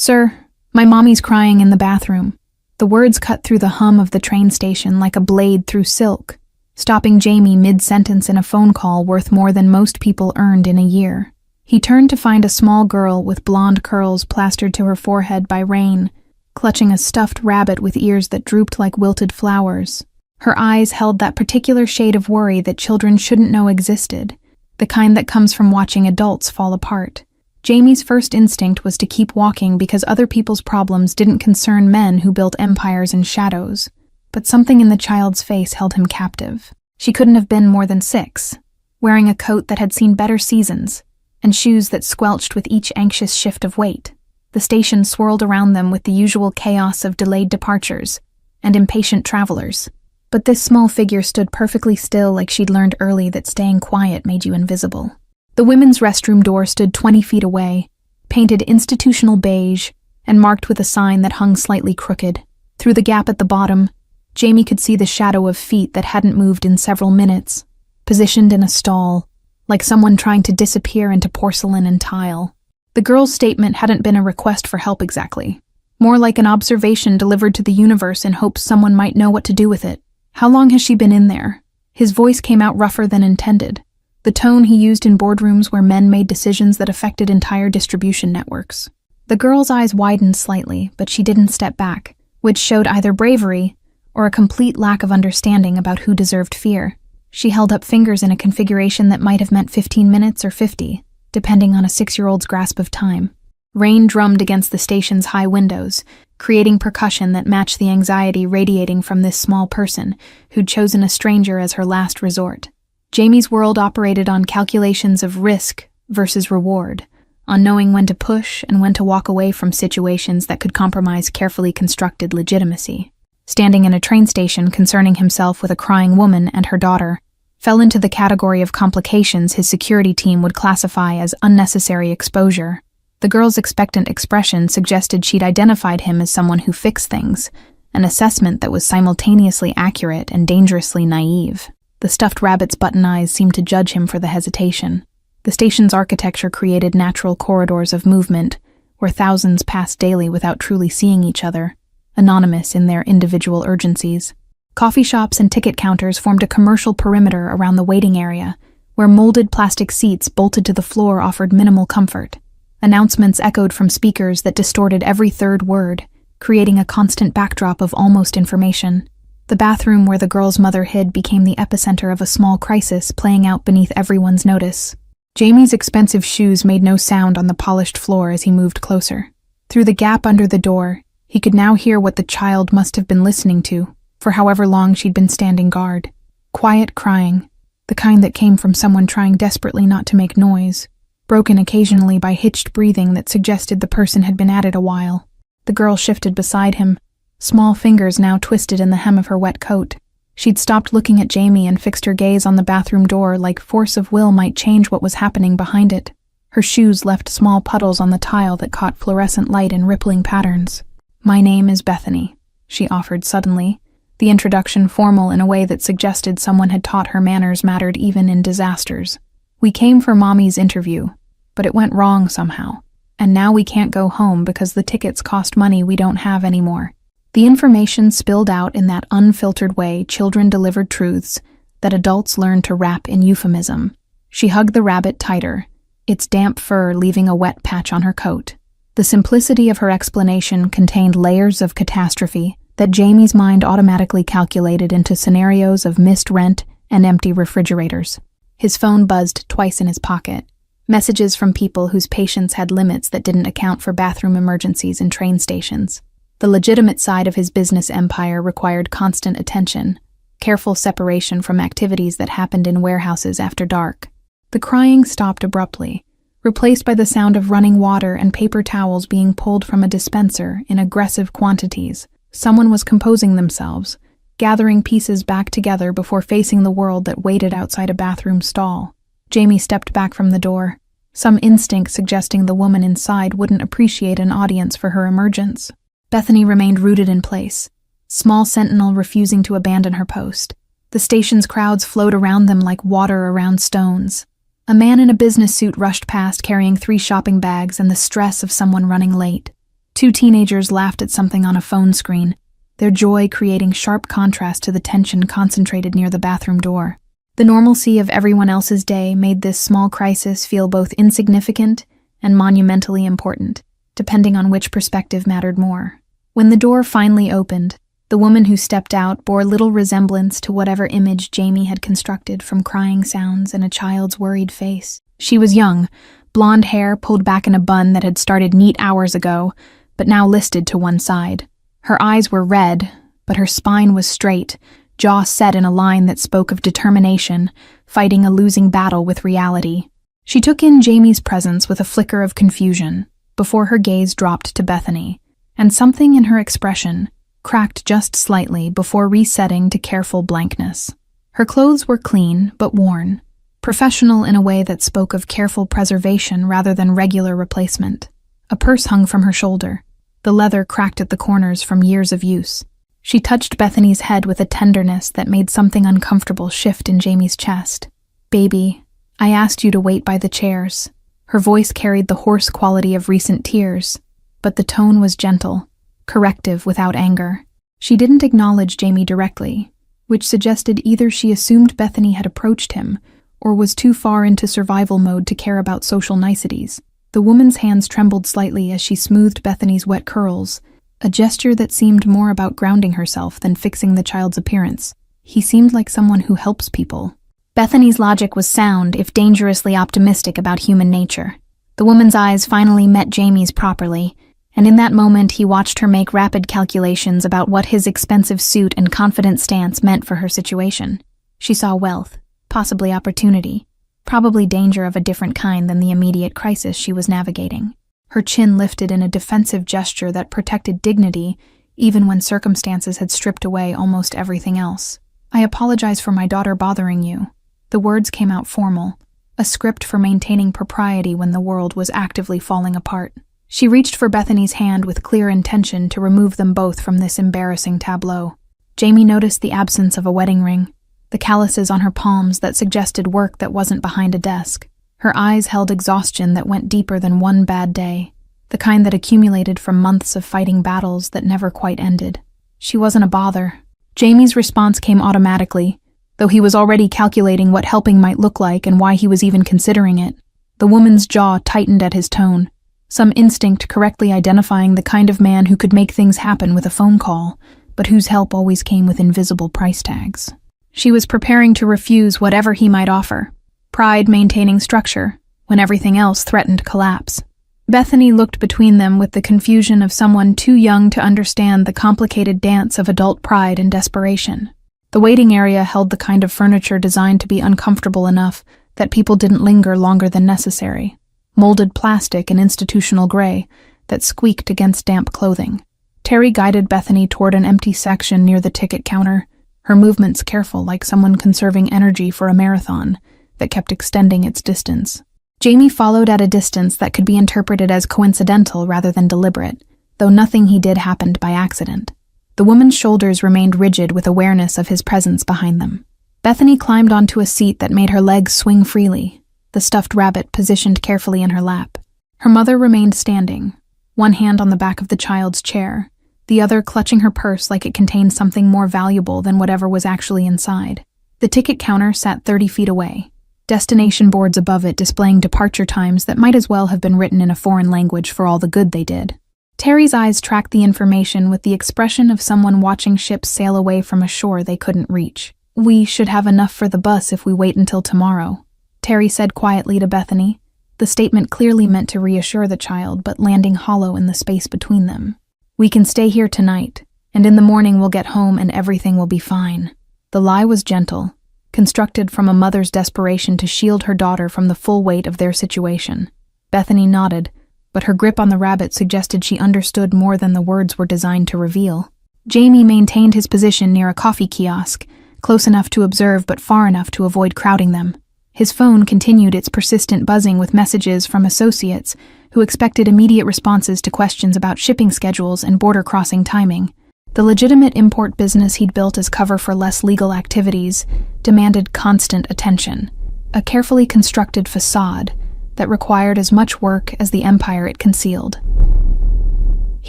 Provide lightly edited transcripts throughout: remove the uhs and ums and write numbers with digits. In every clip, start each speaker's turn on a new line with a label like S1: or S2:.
S1: "Sir, my mommy's crying in the bathroom." The words cut through the hum of the train station like a blade through silk, stopping Jamie mid-sentence in a phone call worth more than most people earned in a year. He turned to find a small girl with blonde curls plastered to her forehead by rain, clutching a stuffed rabbit with ears that drooped like wilted flowers. Her eyes held that particular shade of worry that children shouldn't know existed, the kind that comes from watching adults fall apart. Jamie's first instinct was to keep walking because other people's problems didn't concern men who built empires in shadows. But something in the child's face held him captive. She couldn't have been more than 6, wearing a coat that had seen better seasons, and shoes that squelched with each anxious shift of weight. The station swirled around them with the usual chaos of delayed departures and impatient travelers. But this small figure stood perfectly still, like she'd learned early that staying quiet made you invisible. The women's restroom door stood 20 feet away, painted institutional beige and marked with a sign that hung slightly crooked. Through the gap at the bottom, Jamie could see the shadow of feet that hadn't moved in several minutes, positioned in a stall, like someone trying to disappear into porcelain and tile. The girl's statement hadn't been a request for help exactly, more like an observation delivered to the universe in hopes someone might know what to do with it. "How long has she been in there?" His voice came out rougher than intended, the tone he used in boardrooms where men made decisions that affected entire distribution networks. The girl's eyes widened slightly, but she didn't step back, which showed either bravery or a complete lack of understanding about who deserved fear. She held up fingers in a configuration that might have meant 15 minutes or 50, depending on a 6-year-old's grasp of time. Rain drummed against the station's high windows, creating percussion that matched the anxiety radiating from this small person who'd chosen a stranger as her last resort. Jamie's world operated on calculations of risk versus reward, on knowing when to push and when to walk away from situations that could compromise carefully constructed legitimacy. Standing in a train station concerning himself with a crying woman and her daughter fell into the category of complications his security team would classify as unnecessary exposure. The girl's expectant expression suggested she'd identified him as someone who fixed things, an assessment that was simultaneously accurate and dangerously naive. The stuffed rabbit's button eyes seemed to judge him for the hesitation. The station's architecture created natural corridors of movement, where thousands passed daily without truly seeing each other, anonymous in their individual urgencies. Coffee shops and ticket counters formed a commercial perimeter around the waiting area, where molded plastic seats bolted to the floor offered minimal comfort. Announcements echoed from speakers that distorted every third word, creating a constant backdrop of almost information. The bathroom where the girl's mother hid became the epicenter of a small crisis playing out beneath everyone's notice. Jamie's expensive shoes made no sound on the polished floor as he moved closer. Through the gap under the door, he could now hear what the child must have been listening to, for however long she'd been standing guard. Quiet crying, the kind that came from someone trying desperately not to make noise, broken occasionally by hitched breathing that suggested the person had been at it a while. The girl shifted beside him, small fingers now twisted in the hem of her wet coat. She'd stopped looking at Jamie and fixed her gaze on the bathroom door like force of will might change what was happening behind it. Her shoes left small puddles on the tile that caught fluorescent light in rippling patterns. "My name is Bethany," she offered suddenly, the introduction formal in a way that suggested someone had taught her manners mattered even in disasters. "We came for Mommy's interview, but it went wrong somehow, and now we can't go home because the tickets cost money we don't have anymore." The information spilled out in that unfiltered way children delivered truths that adults learned to wrap in euphemism. She hugged the rabbit tighter, its damp fur leaving a wet patch on her coat. The simplicity of her explanation contained layers of catastrophe that Jamie's mind automatically calculated into scenarios of missed rent and empty refrigerators. His phone buzzed twice in his pocket, messages from people whose patience had limits that didn't account for bathroom emergencies in train stations. The legitimate side of his business empire required constant attention, careful separation from activities that happened in warehouses after dark. The crying stopped abruptly, replaced by the sound of running water and paper towels being pulled from a dispenser in aggressive quantities. Someone was composing themselves, gathering pieces back together before facing the world that waited outside a bathroom stall. Jamie stepped back from the door, some instinct suggesting the woman inside wouldn't appreciate an audience for her emergence. Bethany remained rooted in place, small sentinel refusing to abandon her post. The station's crowds flowed around them like water around stones. A man in a business suit rushed past carrying 3 shopping bags and the stress of someone running late. Two teenagers laughed at something on a phone screen, their joy creating sharp contrast to the tension concentrated near the bathroom door. The normalcy of everyone else's day made this small crisis feel both insignificant and monumentally important, depending on which perspective mattered more. When the door finally opened, the woman who stepped out bore little resemblance to whatever image Jamie had constructed from crying sounds and a child's worried face. She was young, blonde hair pulled back in a bun that had started neat hours ago, but now listed to one side. Her eyes were red, but her spine was straight, jaw set in a line that spoke of determination, fighting a losing battle with reality. She took in Jamie's presence with a flicker of confusion, before her gaze dropped to Bethany, and something in her expression cracked just slightly before resetting to careful blankness. Her clothes were clean but worn, professional in a way that spoke of careful preservation rather than regular replacement. A purse hung from her shoulder, the leather cracked at the corners from years of use. She touched Bethany's head with a tenderness that made something uncomfortable shift in Jamie's chest. "Baby, I asked you to wait by the chairs." Her voice carried the hoarse quality of recent tears, but the tone was gentle, corrective without anger. She didn't acknowledge Jamie directly, which suggested either she assumed Bethany had approached him or was too far into survival mode to care about social niceties. The woman's hands trembled slightly as she smoothed Bethany's wet curls, a gesture that seemed more about grounding herself than fixing the child's appearance. He seemed like someone who helps people. Bethany's logic was sound, if dangerously optimistic about human nature. The woman's eyes finally met Jamie's properly, and in that moment he watched her make rapid calculations about what his expensive suit and confident stance meant for her situation. She saw wealth, possibly opportunity, probably danger of a different kind than the immediate crisis she was navigating. Her chin lifted in a defensive gesture that protected dignity, even when circumstances had stripped away almost everything else. "I apologize for my daughter bothering you." The words came out formal, a script for maintaining propriety when the world was actively falling apart. She reached for Bethany's hand with clear intention to remove them both from this embarrassing tableau. Jamie noticed the absence of a wedding ring, the calluses on her palms that suggested work that wasn't behind a desk. Her eyes held exhaustion that went deeper than one bad day, the kind that accumulated from months of fighting battles that never quite ended. She wasn't a bother. Jamie's response came automatically, though he was already calculating what helping might look like and why he was even considering it. The woman's jaw tightened at his tone, some instinct correctly identifying the kind of man who could make things happen with a phone call, but whose help always came with invisible price tags. She was preparing to refuse whatever he might offer, pride maintaining structure when everything else threatened collapse. Bethany looked between them with the confusion of someone too young to understand the complicated dance of adult pride and desperation. The waiting area held the kind of furniture designed to be uncomfortable enough that people didn't linger longer than necessary. Molded plastic and institutional gray that squeaked against damp clothing. Terry guided Bethany toward an empty section near the ticket counter, her movements careful like someone conserving energy for a marathon that kept extending its distance. Jamie followed at a distance that could be interpreted as coincidental rather than deliberate, though nothing he did happened by accident. The woman's shoulders remained rigid with awareness of his presence behind them. Bethany climbed onto a seat that made her legs swing freely, the stuffed rabbit positioned carefully in her lap. Her mother remained standing, one hand on the back of the child's chair, the other clutching her purse like it contained something more valuable than whatever was actually inside. The ticket counter sat 30 feet away, destination boards above it displaying departure times that might as well have been written in a foreign language for all the good they did. Terry's eyes tracked the information with the expression of someone watching ships sail away from a shore they couldn't reach. "We should have enough for the bus if we wait until tomorrow," Terry said quietly to Bethany, the statement clearly meant to reassure the child but landing hollow in the space between them. "We can stay here tonight, and in the morning we'll get home and everything will be fine." The lie was gentle, constructed from a mother's desperation to shield her daughter from the full weight of their situation. Bethany nodded, but her grip on the rabbit suggested she understood more than the words were designed to reveal. Jamie maintained his position near a coffee kiosk, close enough to observe but far enough to avoid crowding them. His phone continued its persistent buzzing with messages from associates who expected immediate responses to questions about shipping schedules and border crossing timing. The legitimate import business he'd built as cover for less legal activities demanded constant attention, a carefully constructed facade that required as much work as the empire it concealed.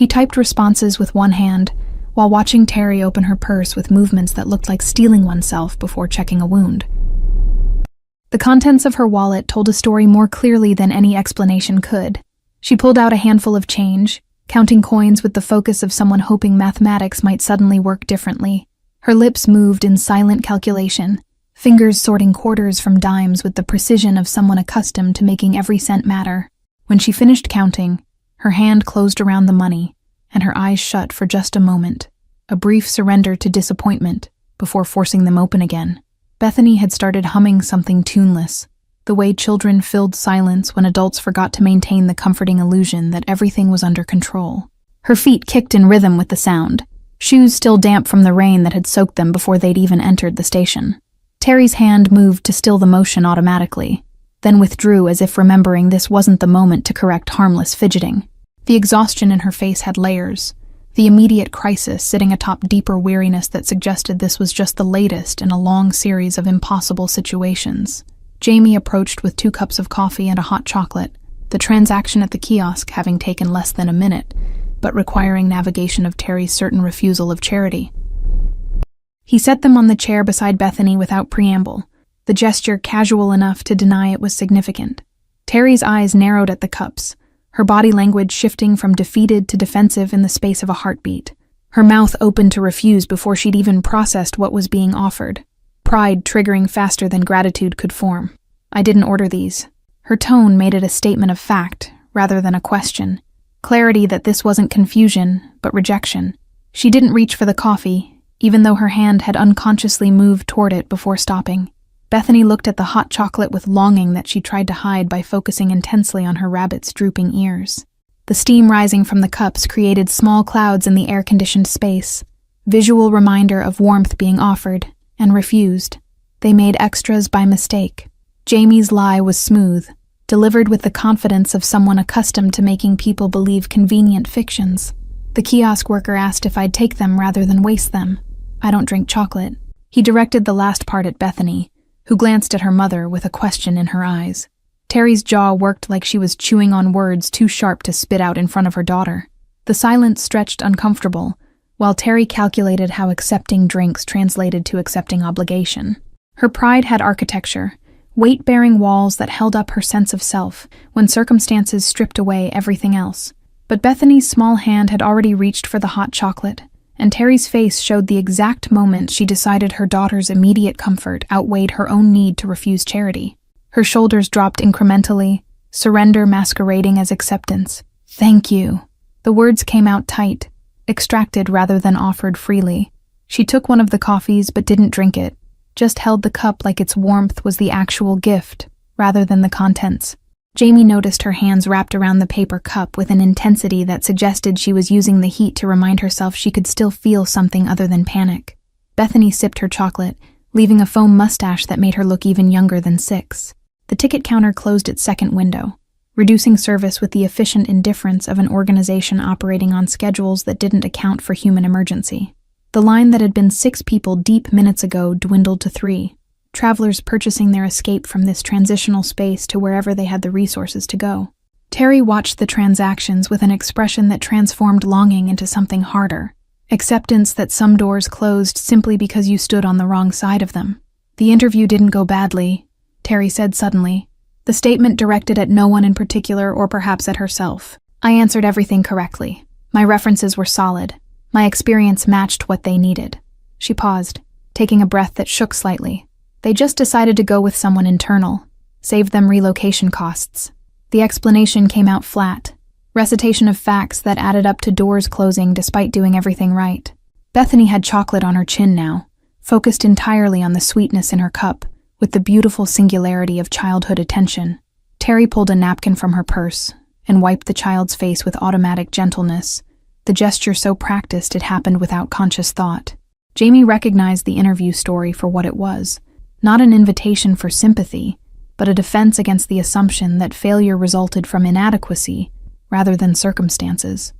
S1: He typed responses with one hand, while watching Terry open her purse with movements that looked like stealing oneself before checking a wound. The contents of her wallet told a story more clearly than any explanation could. She pulled out a handful of change, counting coins with the focus of someone hoping mathematics might suddenly work differently. Her lips moved in silent calculation, fingers sorting quarters from dimes with the precision of someone accustomed to making every cent matter. When she finished counting, her hand closed around the money, and her eyes shut for just a moment, a brief surrender to disappointment before forcing them open again. Bethany had started humming something tuneless, the way children filled silence when adults forgot to maintain the comforting illusion that everything was under control. Her feet kicked in rhythm with the sound, shoes still damp from the rain that had soaked them before they'd even entered the station. Terry's hand moved to still the motion automatically, then withdrew as if remembering this wasn't the moment to correct harmless fidgeting. The exhaustion in her face had layers, the immediate crisis sitting atop deeper weariness that suggested this was just the latest in a long series of impossible situations. Jamie approached with 2 cups of coffee and a hot chocolate, the transaction at the kiosk having taken less than a minute, but requiring navigation of Terry's certain refusal of charity. He set them on the chair beside Bethany without preamble, the gesture casual enough to deny it was significant. Terry's eyes narrowed at the cups, her body language shifting from defeated to defensive in the space of a heartbeat. Her mouth opened to refuse before she'd even processed what was being offered, pride triggering faster than gratitude could form. "I didn't order these." Her tone made it a statement of fact, rather than a question. Clarity that this wasn't confusion, but rejection. She didn't reach for the coffee, even though her hand had unconsciously moved toward it before stopping. Bethany looked at the hot chocolate with longing that she tried to hide by focusing intensely on her rabbit's drooping ears. The steam rising from the cups created small clouds in the air-conditioned space, visual reminder of warmth being offered and refused. They made extras by mistake. Jamie's lie was smooth, delivered with the confidence of someone accustomed to making people believe convenient fictions. The kiosk worker asked if I'd take them rather than waste them. "I don't drink chocolate." He directed the last part at Bethany, who glanced at her mother with a question in her eyes. Terry's jaw worked like she was chewing on words too sharp to spit out in front of her daughter. The silence stretched uncomfortable, while Terry calculated how accepting drinks translated to accepting obligation. Her pride had architecture, weight-bearing walls that held up her sense of self when circumstances stripped away everything else. But Bethany's small hand had already reached for the hot chocolate, and Terry's face showed the exact moment she decided her daughter's immediate comfort outweighed her own need to refuse charity. Her shoulders dropped incrementally, surrender masquerading as acceptance. "Thank you." The words came out tight, extracted rather than offered freely. She took one of the coffees but didn't drink it, just held the cup like its warmth was the actual gift, rather than the contents. Jamie noticed her hands wrapped around the paper cup with an intensity that suggested she was using the heat to remind herself she could still feel something other than panic. Bethany sipped her chocolate, leaving a foam mustache that made her look even younger than 6. The ticket counter closed its second window, reducing service with the efficient indifference of an organization operating on schedules that didn't account for human emergency. The line that had been 6 people deep minutes ago dwindled to 3. Travelers purchasing their escape from this transitional space to wherever they had the resources to go. Terry watched the transactions with an expression that transformed longing into something harder. Acceptance that some doors closed simply because you stood on the wrong side of them. "The interview didn't go badly," Terry said suddenly, the statement directed at no one in particular or perhaps at herself. "I answered everything correctly. My references were solid. My experience matched what they needed." She paused, taking a breath that shook slightly. "They just decided to go with someone internal. Saved them relocation costs." The explanation came out flat. Recitation of facts that added up to doors closing despite doing everything right. Bethany had chocolate on her chin now, focused entirely on the sweetness in her cup, with the beautiful singularity of childhood attention. Terry pulled a napkin from her purse and wiped the child's face with automatic gentleness, the gesture so practiced it happened without conscious thought. Jamie recognized the interview story for what it was. Not an invitation for sympathy, but a defense against the assumption that failure resulted from inadequacy rather than circumstances.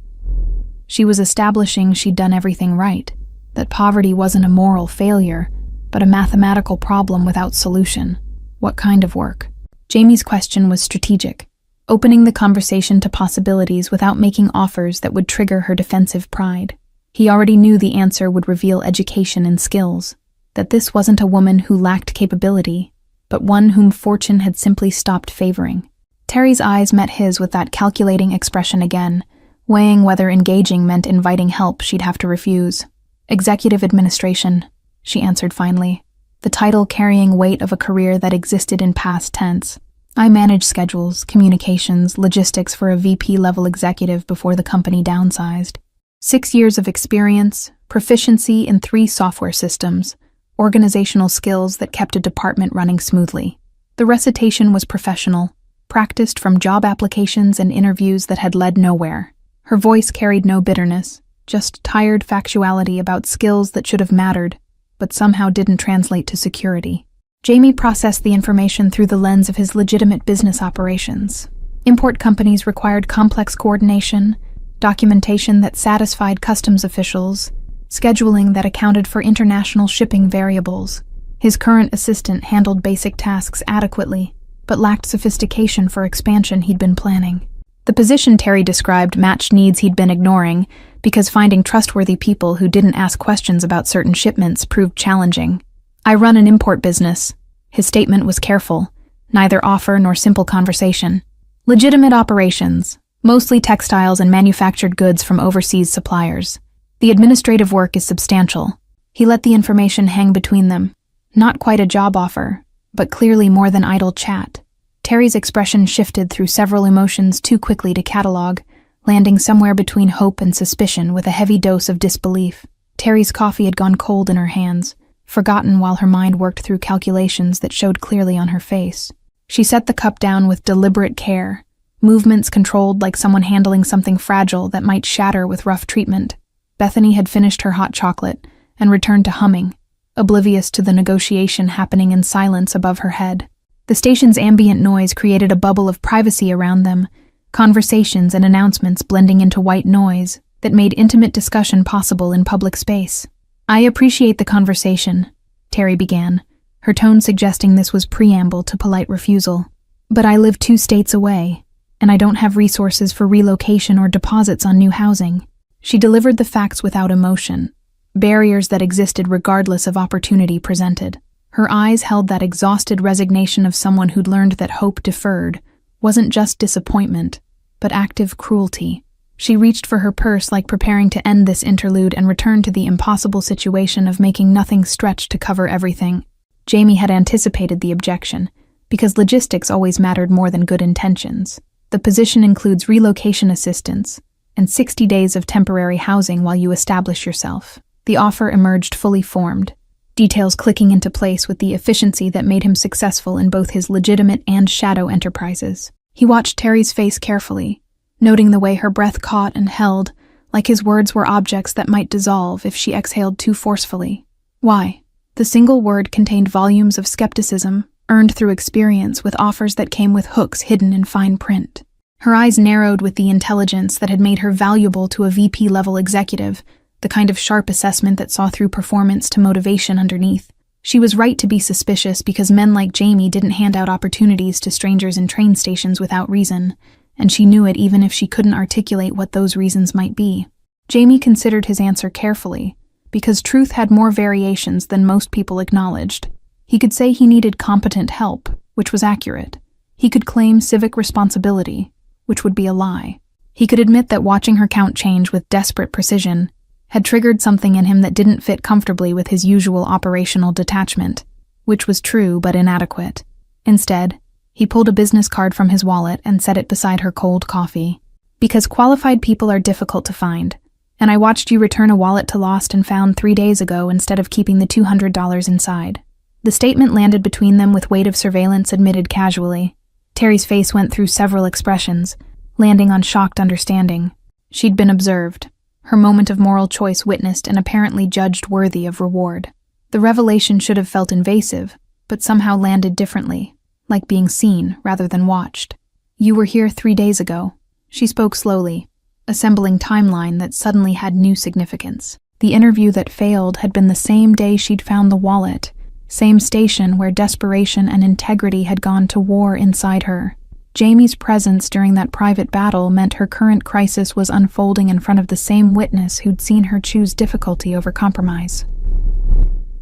S1: She was establishing she'd done everything right, that poverty wasn't a moral failure, but a mathematical problem without solution. What kind of work? Jamie's question was strategic, opening the conversation to possibilities without making offers that would trigger her defensive pride. He already knew the answer would reveal education and skills, that this wasn't a woman who lacked capability, but one whom fortune had simply stopped favoring. Terry's eyes met his with that calculating expression again, weighing whether engaging meant inviting help she'd have to refuse. Executive administration, she answered finally, the title carrying weight of a career that existed in past tense. I managed schedules, communications, logistics for a VP-level executive before the company downsized. 6 years of experience, proficiency in 3 software systems, organizational skills that kept a department running smoothly. The recitation was professional, practiced from job applications and interviews that had led nowhere. Her voice carried no bitterness, just tired factuality about skills that should have mattered, but somehow didn't translate to security. Jamie processed the information through the lens of his legitimate business operations. Import companies required complex coordination, documentation that satisfied customs officials, scheduling that accounted for international shipping variables. His current assistant handled basic tasks adequately, but lacked sophistication for expansion he'd been planning. The position Terry described matched needs he'd been ignoring because finding trustworthy people who didn't ask questions about certain shipments proved challenging. I run an import business. His statement was careful, neither offer nor simple conversation. Legitimate operations, mostly textiles and manufactured goods from overseas suppliers. The administrative work is substantial. He let the information hang between them. Not quite a job offer, but clearly more than idle chat. Terry's expression shifted through several emotions too quickly to catalog, landing somewhere between hope and suspicion with a heavy dose of disbelief. Terry's coffee had gone cold in her hands, forgotten while her mind worked through calculations that showed clearly on her face. She set the cup down with deliberate care, movements controlled like someone handling something fragile that might shatter with rough treatment. Bethany had finished her hot chocolate and returned to humming, oblivious to the negotiation happening in silence above her head. The station's ambient noise created a bubble of privacy around them, conversations and announcements blending into white noise that made intimate discussion possible in public space. I appreciate the conversation, Terry began, her tone suggesting this was preamble to polite refusal. But I live 2 states away, and I don't have resources for relocation or deposits on new housing. She delivered the facts without emotion, barriers that existed regardless of opportunity presented. Her eyes held that exhausted resignation of someone who'd learned that hope deferred wasn't just disappointment, but active cruelty. She reached for her purse like preparing to end this interlude and return to the impossible situation of making nothing stretch to cover everything. Jamie had anticipated the objection, because logistics always mattered more than good intentions. The position includes relocation assistance and 60 days of temporary housing while you establish yourself. The offer emerged fully formed, details clicking into place with the efficiency that made him successful in both his legitimate and shadow enterprises. He watched Terry's face carefully, noting the way her breath caught and held, like his words were objects that might dissolve if she exhaled too forcefully. Why? The single word contained volumes of skepticism, earned through experience with offers that came with hooks hidden in fine print. Her eyes narrowed with the intelligence that had made her valuable to a VP-level executive, the kind of sharp assessment that saw through performance to motivation underneath. She was right to be suspicious because men like Jamie didn't hand out opportunities to strangers in train stations without reason, and she knew it even if she couldn't articulate what those reasons might be. Jamie considered his answer carefully, because truth had more variations than most people acknowledged. He could say he needed competent help, which was accurate. He could claim civic responsibility, which would be a lie. He could admit that watching her count change with desperate precision had triggered something in him that didn't fit comfortably with his usual operational detachment, which was true but inadequate. Instead, he pulled a business card from his wallet and set it beside her cold coffee. Because qualified people are difficult to find, and I watched you return a wallet to lost and found 3 days ago instead of keeping the $200 inside. The statement landed between them with weight of surveillance admitted casually. Terry's face went through several expressions, landing on shocked understanding. She'd been observed, her moment of moral choice witnessed and apparently judged worthy of reward. The revelation should have felt invasive, but somehow landed differently, like being seen rather than watched. You were here 3 days ago. She spoke slowly, assembling timeline that suddenly had new significance. The interview that failed had been the same day she'd found the wallet, same station where desperation and integrity had gone to war inside her. Jamie's presence during that private battle meant her current crisis was unfolding in front of the same witness who'd seen her choose difficulty over compromise.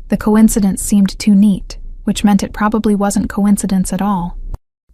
S1: The coincidence seemed too neat, which meant it probably wasn't coincidence at all.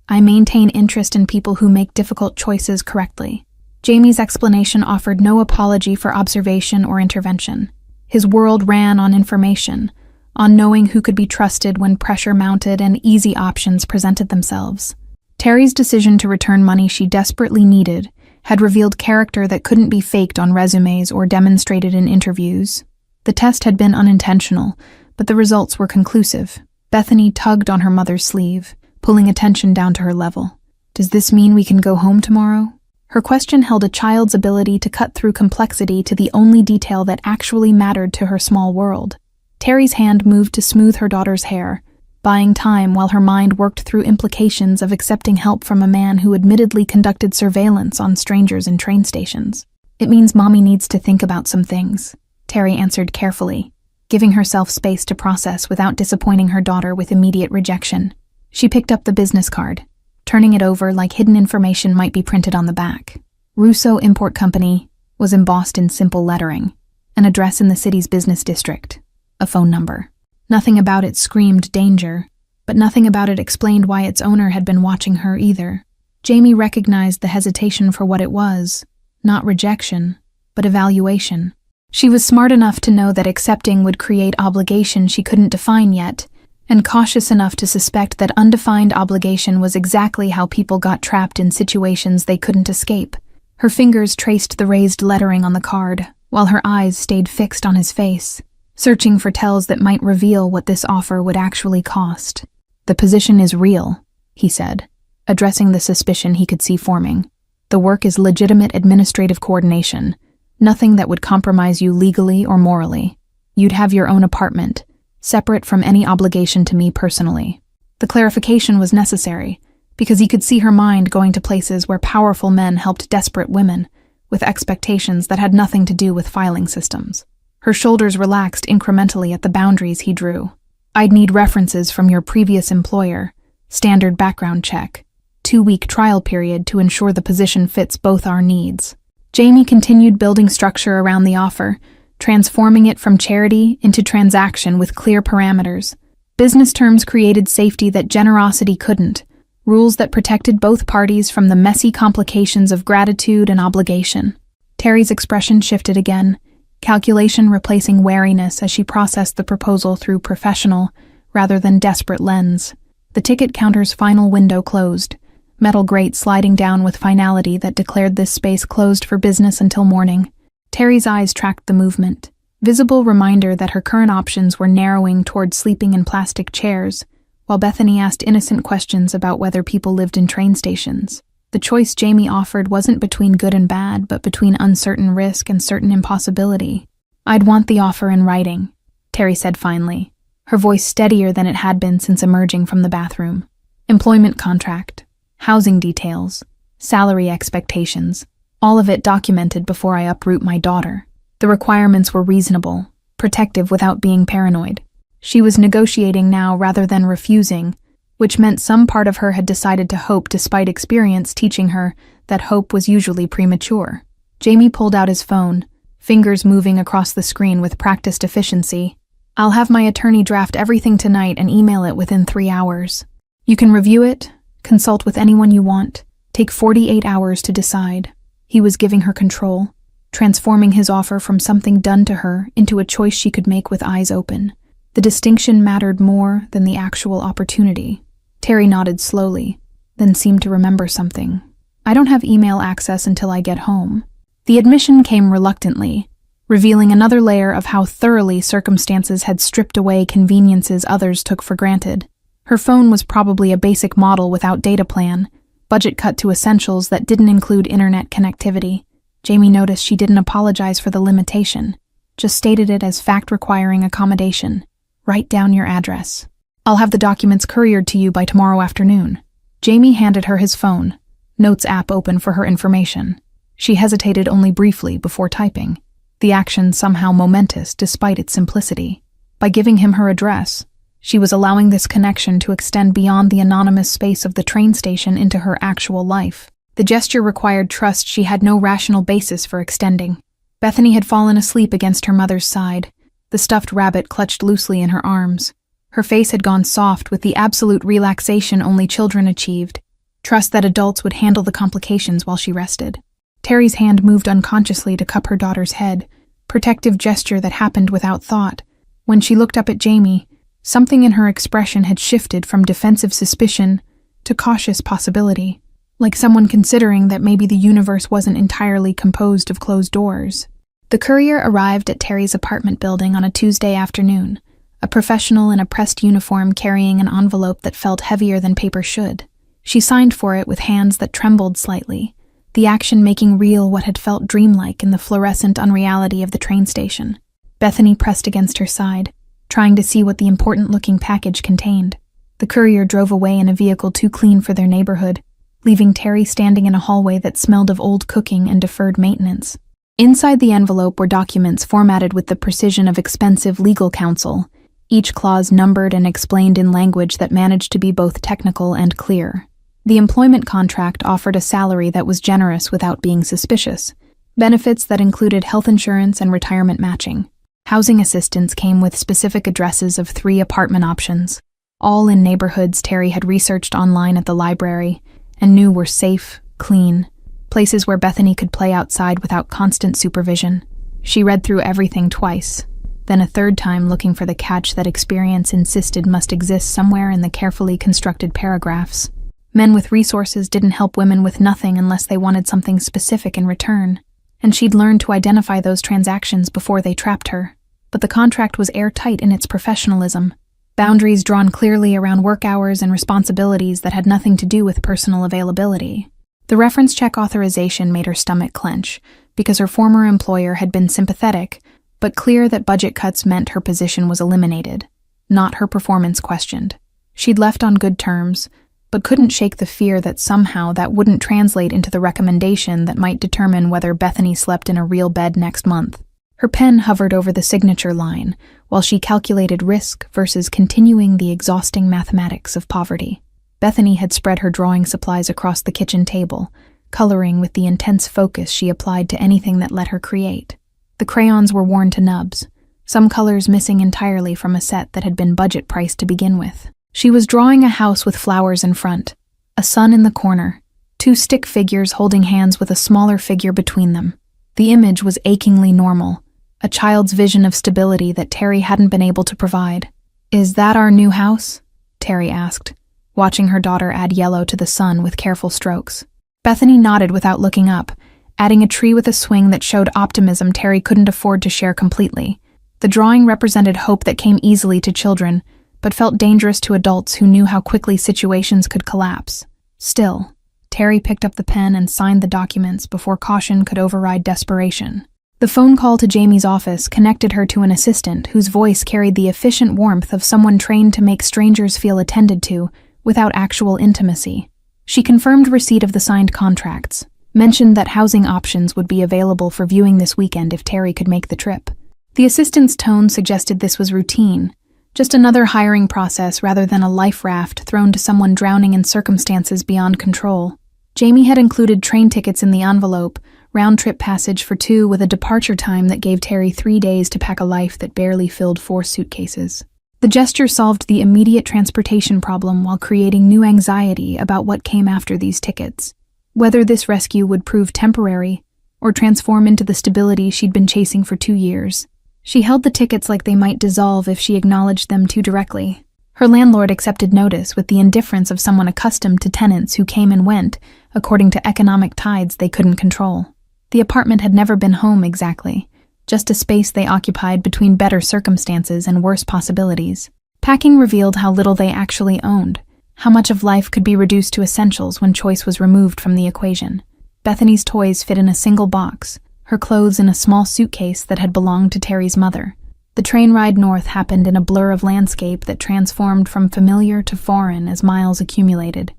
S1: I maintain interest in people who make difficult choices correctly. Jamie's explanation offered no apology for observation or intervention. His world ran on information, on knowing who could be trusted when pressure mounted and easy options presented themselves. Terry's decision to return money she desperately needed had revealed character that couldn't be faked on resumes or demonstrated in interviews. The test had been unintentional, but the results were conclusive. Bethany tugged on her mother's sleeve, pulling attention down to her level. "Does this mean we can go home tomorrow?" Her question held a child's ability to cut through complexity to the only detail that actually mattered to her small world. Terry's hand moved to smooth her daughter's hair, buying time while her mind worked through implications of accepting help from a man who admittedly conducted surveillance on strangers in train stations. "It means Mommy needs to think about some things," Terry answered carefully, giving herself space to process without disappointing her daughter with immediate rejection. She picked up the business card, turning it over like hidden information might be printed on the back. Russo Import Company was embossed in simple lettering, an address in the city's business district, a phone number. Nothing about it screamed danger, but nothing about it explained why its owner had been watching her either. Jamie recognized the hesitation for what it was, not rejection, but evaluation. She was smart enough to know that accepting would create obligation she couldn't define yet, and cautious enough to suspect that undefined obligation was exactly how people got trapped in situations they couldn't escape. Her fingers traced the raised lettering on the card, while her eyes stayed fixed on his face, searching for tells that might reveal what this offer would actually cost. "The position is real," he said, addressing the suspicion he could see forming. "The work is legitimate administrative coordination, nothing that would compromise you legally or morally. You'd have your own apartment, separate from any obligation to me personally." The clarification was necessary, because he could see her mind going to places where powerful men helped desperate women, with expectations that had nothing to do with filing systems. Her shoulders relaxed incrementally at the boundaries he drew. "I'd need references from your previous employer, standard background check, 2-week trial period to ensure the position fits both our needs." Jamie continued building structure around the offer, transforming it from charity into transaction with clear parameters. Business terms created safety that generosity couldn't, rules that protected both parties from the messy complications of gratitude and obligation. Terry's expression shifted again, calculation replacing wariness as she processed the proposal through professional rather than desperate lens. The ticket counter's final window closed, metal grate sliding down with finality that declared this space closed for business until morning. Terry's eyes tracked the movement, visible reminder that her current options were narrowing toward sleeping in plastic chairs, while Bethany asked innocent questions about whether people lived in train stations. The choice Jamie offered wasn't between good and bad, but between uncertain risk and certain impossibility. "I'd want the offer in writing," Terry said finally, her voice steadier than it had been since emerging from the bathroom. "Employment contract, housing details, salary expectations, all of it documented before I uproot my daughter." The requirements were reasonable, protective without being paranoid. She was negotiating now rather than refusing, which meant some part of her had decided to hope despite experience teaching her that hope was usually premature. Jamie pulled out his phone, fingers moving across the screen with practiced efficiency. "I'll have my attorney draft everything tonight and email it within 3 hours. You can review it, consult with anyone you want, take 48 hours to decide." He was giving her control, transforming his offer from something done to her into a choice she could make with eyes open. The distinction mattered more than the actual opportunity. Terry nodded slowly, then seemed to remember something. "I don't have email access until I get home." The admission came reluctantly, revealing another layer of how thoroughly circumstances had stripped away conveniences others took for granted. Her phone was probably a basic model without data plan, budget cut to essentials that didn't include internet connectivity. Jamie noticed she didn't apologize for the limitation, just stated it as fact requiring accommodation. "Write down your address. I'll have the documents couriered to you by tomorrow afternoon." Jamie handed her his phone, Notes app open for her information. She hesitated only briefly before typing, the action somehow momentous despite its simplicity. By giving him her address, She was allowing this connection to extend beyond the anonymous space of the train station into her actual life. The gesture required trust she had no rational basis for extending. Bethany had fallen asleep against her mother's side, the stuffed rabbit clutched loosely in her arms. Her face had gone soft with the absolute relaxation only children achieved, trust that adults would handle the complications while she rested. Terry's hand moved unconsciously to cup her daughter's head, protective gesture that happened without thought. When she looked up at Jamie, something in her expression had shifted from defensive suspicion to cautious possibility, like someone considering that maybe the universe wasn't entirely composed of closed doors. The courier arrived at Terry's apartment building on a Tuesday afternoon, a professional in a pressed uniform carrying an envelope that felt heavier than paper should. She signed for it with hands that trembled slightly, the action making real what had felt dreamlike in the fluorescent unreality of the train station. Bethany pressed against her side, trying to see what the important-looking package contained. The courier drove away in a vehicle too clean for their neighborhood, leaving Terry standing in a hallway that smelled of old cooking and deferred maintenance. Inside the envelope were documents formatted with the precision of expensive legal counsel, each clause numbered and explained in language that managed to be both technical and clear. The employment contract offered a salary that was generous without being suspicious, benefits that included health insurance and retirement matching. Housing assistance came with specific addresses of 3 apartment options, all in neighborhoods Terry had researched online at the library and knew were safe, clean, places where Bethany could play outside without constant supervision. She read through everything twice, then a third time looking for the catch that experience insisted must exist somewhere in the carefully constructed paragraphs. Men with resources didn't help women with nothing unless they wanted something specific in return, and she'd learned to identify those transactions before they trapped her. But the contract was airtight in its professionalism, boundaries drawn clearly around work hours and responsibilities that had nothing to do with personal availability. The reference check authorization made her stomach clench, because her former employer had been sympathetic, but clear that budget cuts meant her position was eliminated, not her performance questioned. She'd left on good terms, but couldn't shake the fear that somehow that wouldn't translate into the recommendation that might determine whether Bethany slept in a real bed next month. Her pen hovered over the signature line, while she calculated risk versus continuing the exhausting mathematics of poverty. Bethany had spread her drawing supplies across the kitchen table, coloring with the intense focus she applied to anything that let her create. The crayons were worn to nubs, some colors missing entirely from a set that had been budget priced to begin with. She was drawing a house with flowers in front, a sun in the corner, 2 stick figures holding hands with a smaller figure between them. The image was achingly normal, a child's vision of stability that Terry hadn't been able to provide. "Is that our new house?" Terry asked, watching her daughter add yellow to the sun with careful strokes. Bethany nodded without looking up, adding a tree with a swing that showed optimism Terry couldn't afford to share completely. The drawing represented hope that came easily to children, but felt dangerous to adults who knew how quickly situations could collapse. Still, Terry picked up the pen and signed the documents before caution could override desperation. The phone call to Jamie's office connected her to an assistant whose voice carried the efficient warmth of someone trained to make strangers feel attended to without actual intimacy. She confirmed receipt of the signed contracts, mentioned that housing options would be available for viewing this weekend if Terry could make the trip. The assistant's tone suggested this was routine, just another hiring process rather than a life raft thrown to someone drowning in circumstances beyond control. Jamie had included train tickets in the envelope, round-trip passage for 2 with a departure time that gave Terry 3 days to pack a life that barely filled 4 suitcases. The gesture solved the immediate transportation problem while creating new anxiety about what came after these tickets, whether this rescue would prove temporary or transform into the stability she'd been chasing for 2 years. She held the tickets like they might dissolve if she acknowledged them too directly. Her landlord accepted notice with the indifference of someone accustomed to tenants who came and went, according to economic tides they couldn't control. The apartment had never been home exactly, just a space they occupied between better circumstances and worse possibilities. Packing revealed how little they actually owned, how much of life could be reduced to essentials when choice was removed from the equation. Bethany's toys fit in a single box, her clothes in a small suitcase that had belonged to Terry's mother. The train ride north happened in a blur of landscape that transformed from familiar to foreign as miles accumulated.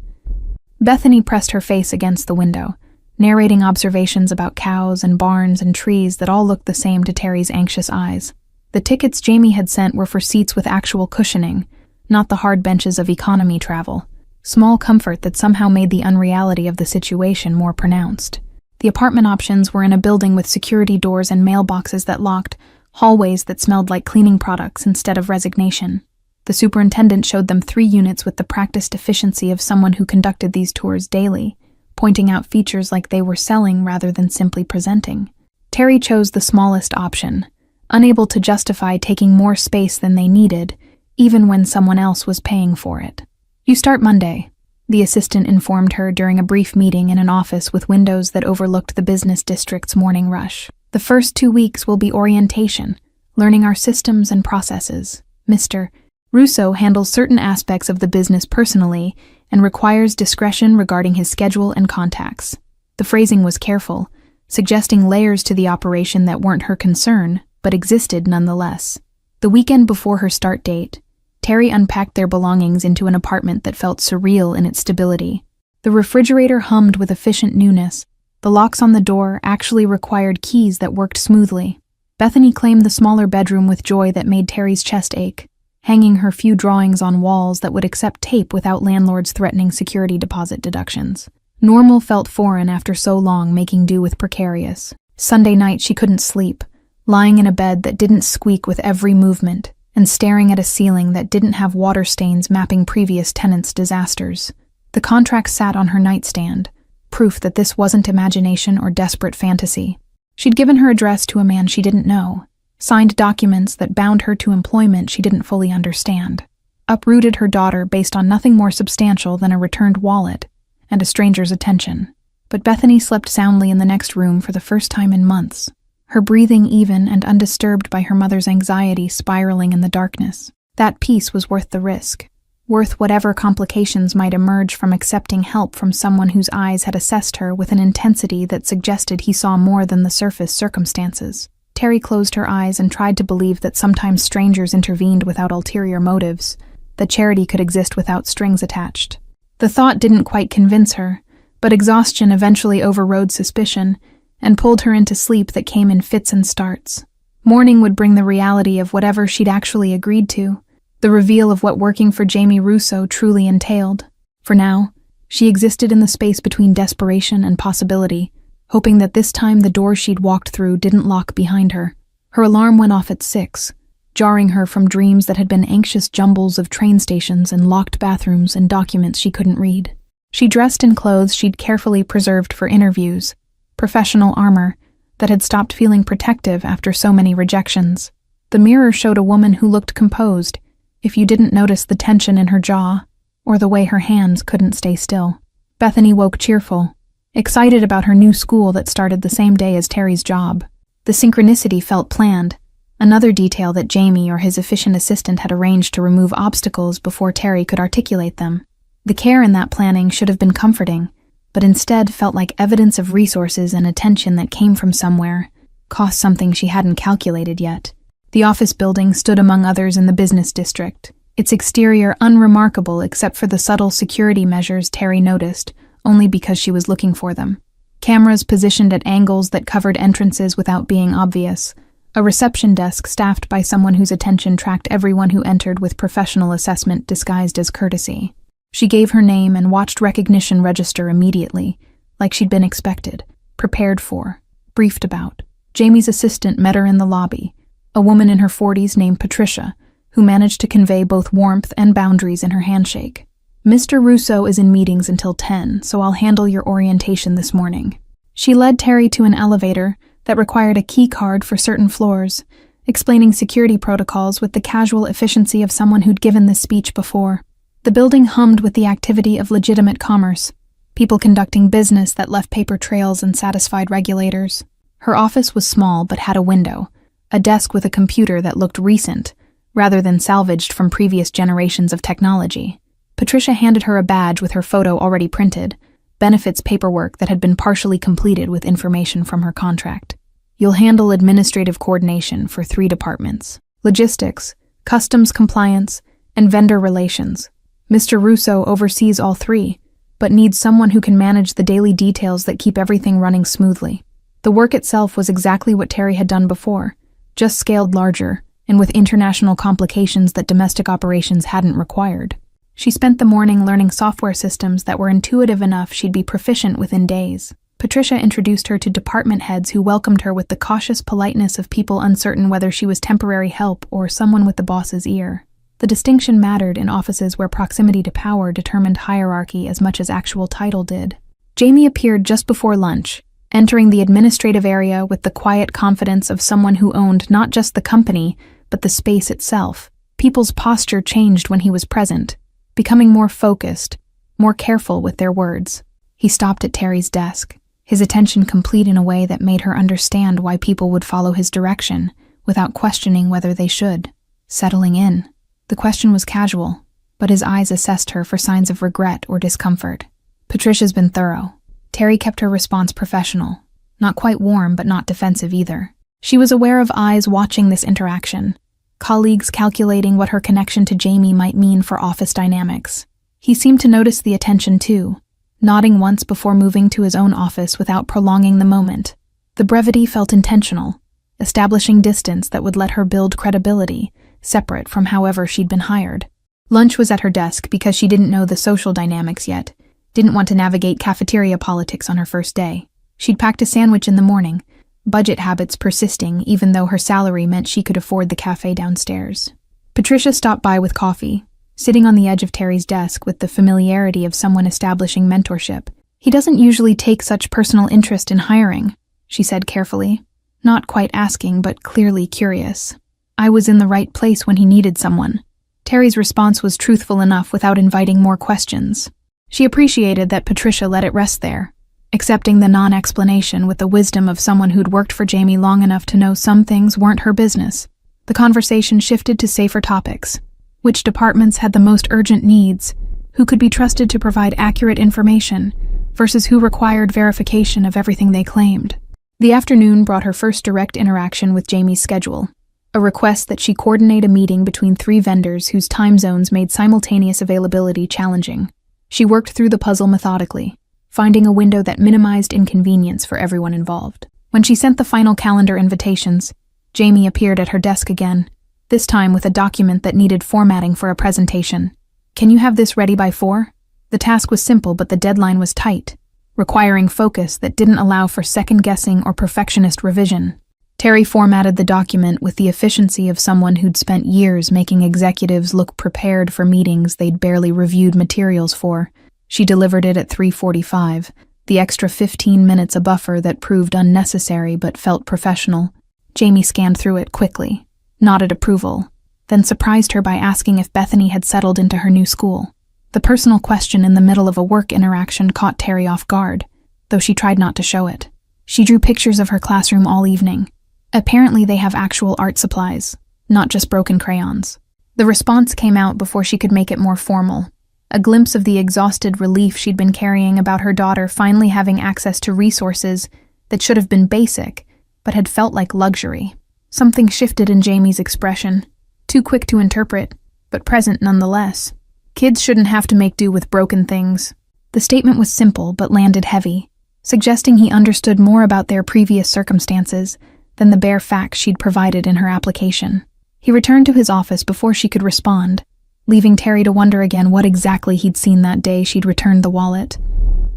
S1: Bethany pressed her face against the window, narrating observations about cows and barns and trees that all looked the same to Terry's anxious eyes. The tickets Jamie had sent were for seats with actual cushioning, not the hard benches of economy travel. Small comfort that somehow made the unreality of the situation more pronounced. The apartment options were in a building with security doors and mailboxes that locked, hallways that smelled like cleaning products instead of resignation. The superintendent showed them 3 units with the practiced efficiency of someone who conducted these tours daily, pointing out features like they were selling rather than simply presenting. Terry chose the smallest option, unable to justify taking more space than they needed, even when someone else was paying for it. "You start Monday," the assistant informed her during a brief meeting in an office with windows that overlooked the business district's morning rush. "The first 2 weeks will be orientation, learning our systems and processes. Mr. Russo handles certain aspects of the business personally and requires discretion regarding his schedule and contacts." The phrasing was careful, suggesting layers to the operation that weren't her concern, but existed nonetheless. The weekend before her start date, Terry unpacked their belongings into an apartment that felt surreal in its stability. The refrigerator hummed with efficient newness. The locks on the door actually required keys that worked smoothly. Bethany claimed the smaller bedroom with joy that made Terry's chest ache, hanging her few drawings on walls that would accept tape without landlords threatening security deposit deductions. Normal felt foreign after so long making do with precarious. Sunday night she couldn't sleep, lying in a bed that didn't squeak with every movement, and staring at a ceiling that didn't have water stains mapping previous tenants' disasters. The contract sat on her nightstand, proof that this wasn't imagination or desperate fantasy. She'd given her address to a man she didn't know, signed documents that bound her to employment she didn't fully understand, uprooted her daughter based on nothing more substantial than a returned wallet and a stranger's attention. But Bethany slept soundly in the next room for the first time in months, her breathing even and undisturbed by her mother's anxiety spiraling in the darkness. That peace was worth the risk, worth whatever complications might emerge from accepting help from someone whose eyes had assessed her with an intensity that suggested he saw more than the surface circumstances. Terry closed her eyes and tried to believe that sometimes strangers intervened without ulterior motives, that charity could exist without strings attached. The thought didn't quite convince her, but exhaustion eventually overrode suspicion and pulled her into sleep that came in fits and starts. Morning would bring the reality of whatever she'd actually agreed to, the reveal of what working for Jamie Russo truly entailed. For now, she existed in the space between desperation and possibility, hoping that this time the door she'd walked through didn't lock behind her. Her alarm went off at 6, jarring her from dreams that had been anxious jumbles of train stations and locked bathrooms and documents she couldn't read. She dressed in clothes she'd carefully preserved for interviews, professional armor that had stopped feeling protective after so many rejections. The mirror showed a woman who looked composed, if you didn't notice the tension in her jaw or the way her hands couldn't stay still. Bethany woke cheerful, excited about her new school that started the same day as Terry's job. The synchronicity felt planned, another detail that Jamie or his efficient assistant had arranged to remove obstacles before Terry could articulate them. The care in that planning should have been comforting, but instead felt like evidence of resources and attention that came from somewhere, cost something she hadn't calculated yet. The office building stood among others in the business district, its exterior unremarkable except for the subtle security measures Terry noticed, only because she was looking for them. Cameras positioned at angles that covered entrances without being obvious, a reception desk staffed by someone whose attention tracked everyone who entered with professional assessment disguised as courtesy. She gave her name and watched recognition register immediately, like she'd been expected, prepared for, briefed about. Jamie's assistant met her in the lobby, a woman in her 40s named Patricia, who managed to convey both warmth and boundaries in her handshake. "Mr. Russo is in meetings until 10, so I'll handle your orientation this morning." She led Terry to an elevator that required a key card for certain floors, explaining security protocols with the casual efficiency of someone who'd given this speech before. The building hummed with the activity of legitimate commerce, people conducting business that left paper trails and satisfied regulators. Her office was small but had a window, a desk with a computer that looked recent, rather than salvaged from previous generations of technology. Patricia handed her a badge with her photo already printed, benefits paperwork that had been partially completed with information from her contract. "You'll handle administrative coordination for 3 departments: logistics, customs compliance, and vendor relations. Mr. Russo oversees all 3, but needs someone who can manage the daily details that keep everything running smoothly." The work itself was exactly what Terry had done before, just scaled larger, and with international complications that domestic operations hadn't required. She spent the morning learning software systems that were intuitive enough she'd be proficient within days. Patricia introduced her to department heads who welcomed her with the cautious politeness of people uncertain whether she was temporary help or someone with the boss's ear. The distinction mattered in offices where proximity to power determined hierarchy as much as actual title did. Jamie appeared just before lunch, entering the administrative area with the quiet confidence of someone who owned not just the company, but the space itself. People's posture changed when he was present, becoming more focused, more careful with their words. He stopped at Terry's desk, his attention complete in a way that made her understand why people would follow his direction, without questioning whether they should. Settling in. The question was casual, but his eyes assessed her for signs of regret or discomfort. Patricia's been thorough. Terry kept her response professional, not quite warm but not defensive either. She was aware of eyes watching this interaction, colleagues calculating what her connection to Jamie might mean for office dynamics. He seemed to notice the attention too, nodding once before moving to his own office without prolonging the moment. The brevity felt intentional, establishing distance that would let her build credibility, separate from however she'd been hired. Lunch was at her desk because she didn't know the social dynamics yet, didn't want to navigate cafeteria politics on her first day. She'd packed a sandwich in the morning, budget habits persisting even though her salary meant she could afford the cafe downstairs. Patricia stopped by with coffee, sitting on the edge of Terry's desk with the familiarity of someone establishing mentorship. "He doesn't usually take such personal interest in hiring," she said carefully, not quite asking but clearly curious. "I was in the right place when he needed someone." Terry's response was truthful enough without inviting more questions. She appreciated that Patricia let it rest there, accepting the non-explanation with the wisdom of someone who'd worked for Jamie long enough to know some things weren't her business. The conversation shifted to safer topics. Which departments had the most urgent needs, who could be trusted to provide accurate information, versus who required verification of everything they claimed. The afternoon brought her first direct interaction with Jamie's schedule, a request that she coordinate a meeting between 3 vendors whose time zones made simultaneous availability challenging. She worked through the puzzle methodically, finding a window that minimized inconvenience for everyone involved. When she sent the final calendar invitations, Jamie appeared at her desk again, this time with a document that needed formatting for a presentation. "Can you have this ready by 4? The task was simple, but the deadline was tight, requiring focus that didn't allow for second-guessing or perfectionist revision. Terry formatted the document with the efficiency of someone who'd spent years making executives look prepared for meetings they'd barely reviewed materials for. She delivered it at 3:45, the extra 15 minutes a buffer that proved unnecessary but felt professional. Jamie scanned through it quickly, nodded approval, then surprised her by asking if Bethany had settled into her new school. The personal question in the middle of a work interaction caught Terry off guard, though she tried not to show it. She drew pictures of her classroom all evening. Apparently they have actual art supplies, not just broken crayons. The response came out before she could make it more formal, a glimpse of the exhausted relief she'd been carrying about her daughter finally having access to resources that should have been basic, but had felt like luxury. Something shifted in Jamie's expression, too quick to interpret, but present nonetheless. Kids shouldn't have to make do with broken things. The statement was simple but landed heavy, suggesting he understood more about their previous circumstances than the bare facts she'd provided in her application. He returned to his office before she could respond, leaving Terry to wonder again what exactly he'd seen that day she'd returned the wallet,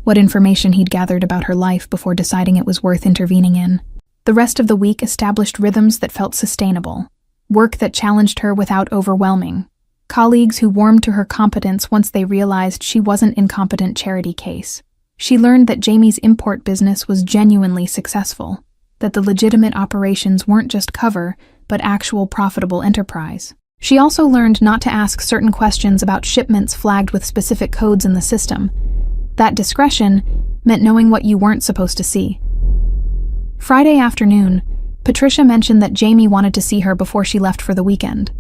S1: what information he'd gathered about her life before deciding it was worth intervening in. The rest of the week established rhythms that felt sustainable, work that challenged her without overwhelming, colleagues who warmed to her competence once they realized she wasn't an incompetent charity case. She learned that Jamie's import business was genuinely successful, that the legitimate operations weren't just cover, but actual profitable enterprise. She also learned not to ask certain questions about shipments flagged with specific codes in the system. That discretion meant knowing what you weren't supposed to see. Friday afternoon, Patricia mentioned that Jamie wanted to see her before she left for the weekend.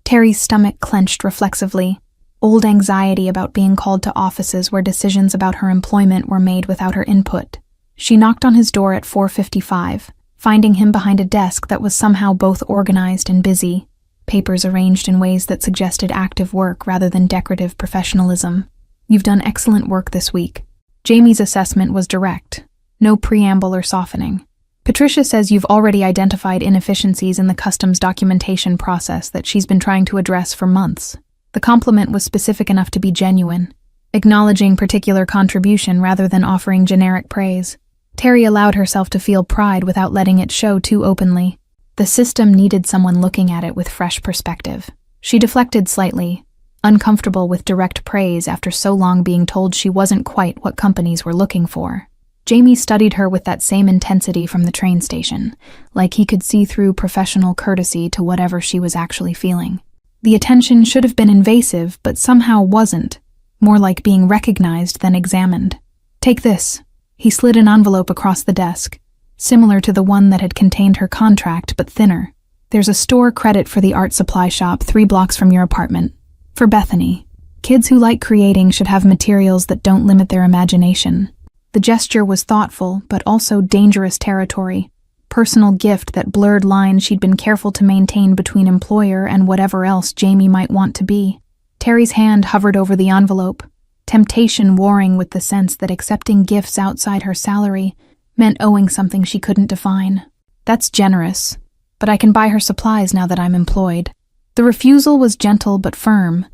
S1: Terry's stomach clenched reflexively, old anxiety about being called to offices where decisions about her employment were made without her input. She knocked on his door at 4:55, finding him behind a desk that was somehow both organized and busy, papers arranged in ways that suggested active work rather than decorative professionalism. "You've done excellent work this week." Jamie's assessment was direct, no preamble or softening. Patricia says you've already identified inefficiencies in the customs documentation process that she's been trying to address for months. The compliment was specific enough to be genuine, acknowledging particular contribution rather than offering generic praise. Terry allowed herself to feel pride without letting it show too openly. The system needed someone looking at it with fresh perspective. She deflected slightly, uncomfortable with direct praise after so long being told she wasn't quite what companies were looking for. Jamie studied her with that same intensity from the train station, like he could see through professional courtesy to whatever she was actually feeling. The attention should have been invasive, but somehow wasn't, more like being recognized than examined. Take this. He slid an envelope across the desk, similar to the one that had contained her contract, but thinner. There's a store credit for the art supply shop 3 blocks from your apartment. For Bethany. Kids who like creating should have materials that don't limit their imagination. The gesture was thoughtful, but also dangerous territory. Personal gift that blurred lines she'd been careful to maintain between employer and whatever else Jamie might want to be. Terry's hand hovered over the envelope, temptation warring with the sense that accepting gifts outside her salary meant owing something she couldn't define. That's generous, but I can buy her supplies now that I'm employed. The refusal was gentle but firm,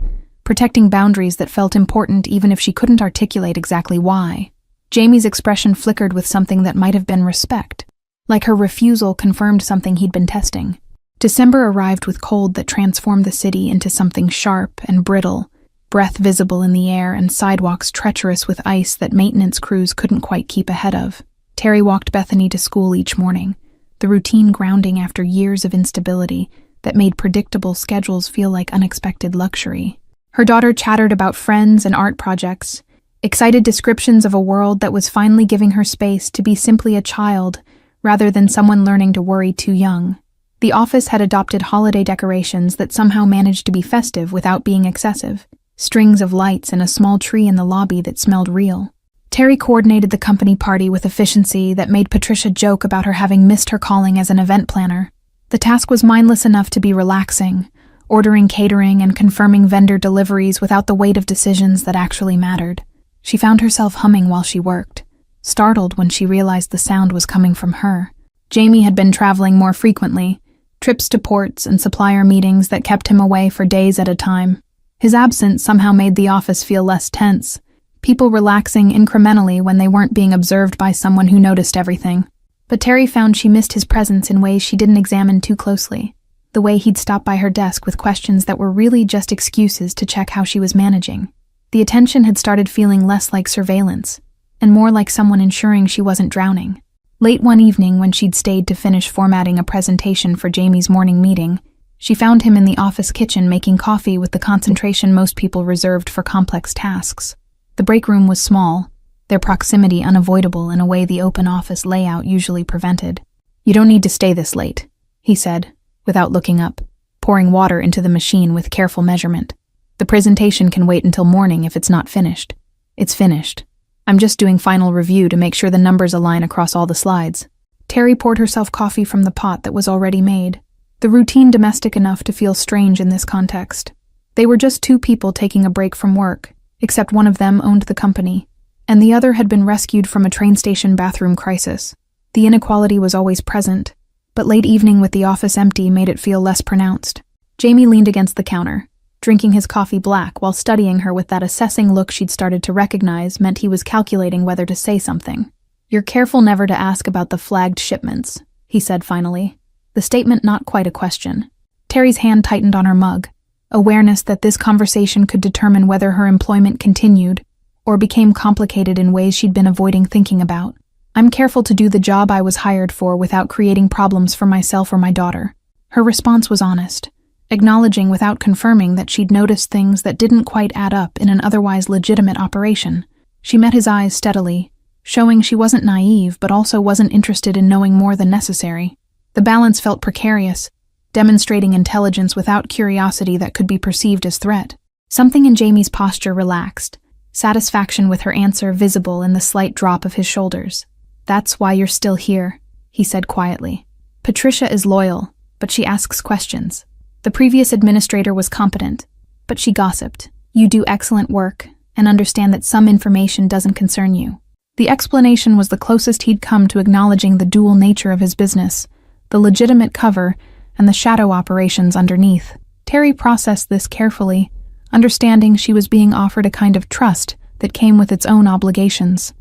S1: protecting boundaries that felt important even if she couldn't articulate exactly why. Jamie's expression flickered with something that might have been respect, like her refusal confirmed something he'd been testing. December arrived with cold that transformed the city into something sharp and brittle, breath visible in the air and sidewalks treacherous with ice that maintenance crews couldn't quite keep ahead of. Terry walked Bethany to school each morning, the routine grounding after years of instability that made predictable schedules feel like unexpected luxury. Her daughter chattered about friends and art projects, excited descriptions of a world that was finally giving her space to be simply a child rather than someone learning to worry too young. The office had adopted holiday decorations that somehow managed to be festive without being excessive, strings of lights and a small tree in the lobby that smelled real. Terry coordinated the company party with efficiency that made Patricia joke about her having missed her calling as an event planner. The task was mindless enough to be relaxing, ordering catering and confirming vendor deliveries without the weight of decisions that actually mattered. She found herself humming while she worked, startled when she realized the sound was coming from her. Jamie had been traveling more frequently, trips to ports and supplier meetings that kept him away for days at a time. His absence somehow made the office feel less tense, people relaxing incrementally when they weren't being observed by someone who noticed everything. But Terry found she missed his presence in ways she didn't examine too closely. The way he'd stop by her desk with questions that were really just excuses to check how she was managing. The attention had started feeling less like surveillance, and more like someone ensuring she wasn't drowning. Late one evening, when she'd stayed to finish formatting a presentation for Jamie's morning meeting, she found him in the office kitchen making coffee with the concentration most people reserved for complex tasks. The break room was small, their proximity unavoidable in a way the open office layout usually prevented. "You don't need to stay this late," he said, without looking up, pouring water into the machine with careful measurement. "The presentation can wait until morning if it's not finished." "It's finished. I'm just doing final review to make sure the numbers align across all the slides." Terry poured herself coffee from the pot that was already made, the routine domestic enough to feel strange in this context. They were just 2 people taking a break from work, except one of them owned the company, and the other had been rescued from a train station bathroom crisis. The inequality was always present, but late evening with the office empty made it feel less pronounced. Jamie leaned against the counter, drinking his coffee black while studying her with that assessing look she'd started to recognize meant he was calculating whether to say something. "You're careful never to ask about the flagged shipments," he said finally, the statement not quite a question. Terry's hand tightened on her mug, awareness that this conversation could determine whether her employment continued or became complicated in ways she'd been avoiding thinking about. "I'm careful to do the job I was hired for without creating problems for myself or my daughter." Her response was honest, acknowledging without confirming that she'd noticed things that didn't quite add up in an otherwise legitimate operation. She met his eyes steadily, showing she wasn't naive but also wasn't interested in knowing more than necessary. The balance felt precarious, demonstrating intelligence without curiosity that could be perceived as threat. Something in Jamie's posture relaxed, satisfaction with her answer visible in the slight drop of his shoulders. "That's why you're still here," he said quietly. "Patricia is loyal, but she asks questions. The previous administrator was competent, but she gossiped. You do excellent work and understand that some information doesn't concern you. The explanation was the closest he'd come to acknowledging the dual nature of his business, the legitimate cover and the shadow operations underneath. Terry processed this carefully, understanding she was being offered a kind of trust that came with its own obligations.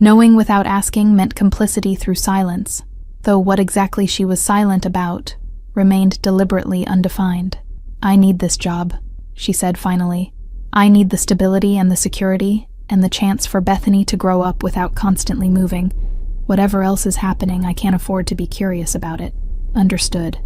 S1: Knowing without asking meant complicity through silence, though what exactly she was silent about remained deliberately undefined. "I need this job," she said finally. "I need the stability and the security and the chance for Bethany to grow up without constantly moving. Whatever else is happening, I can't afford to be curious about it." "Understood."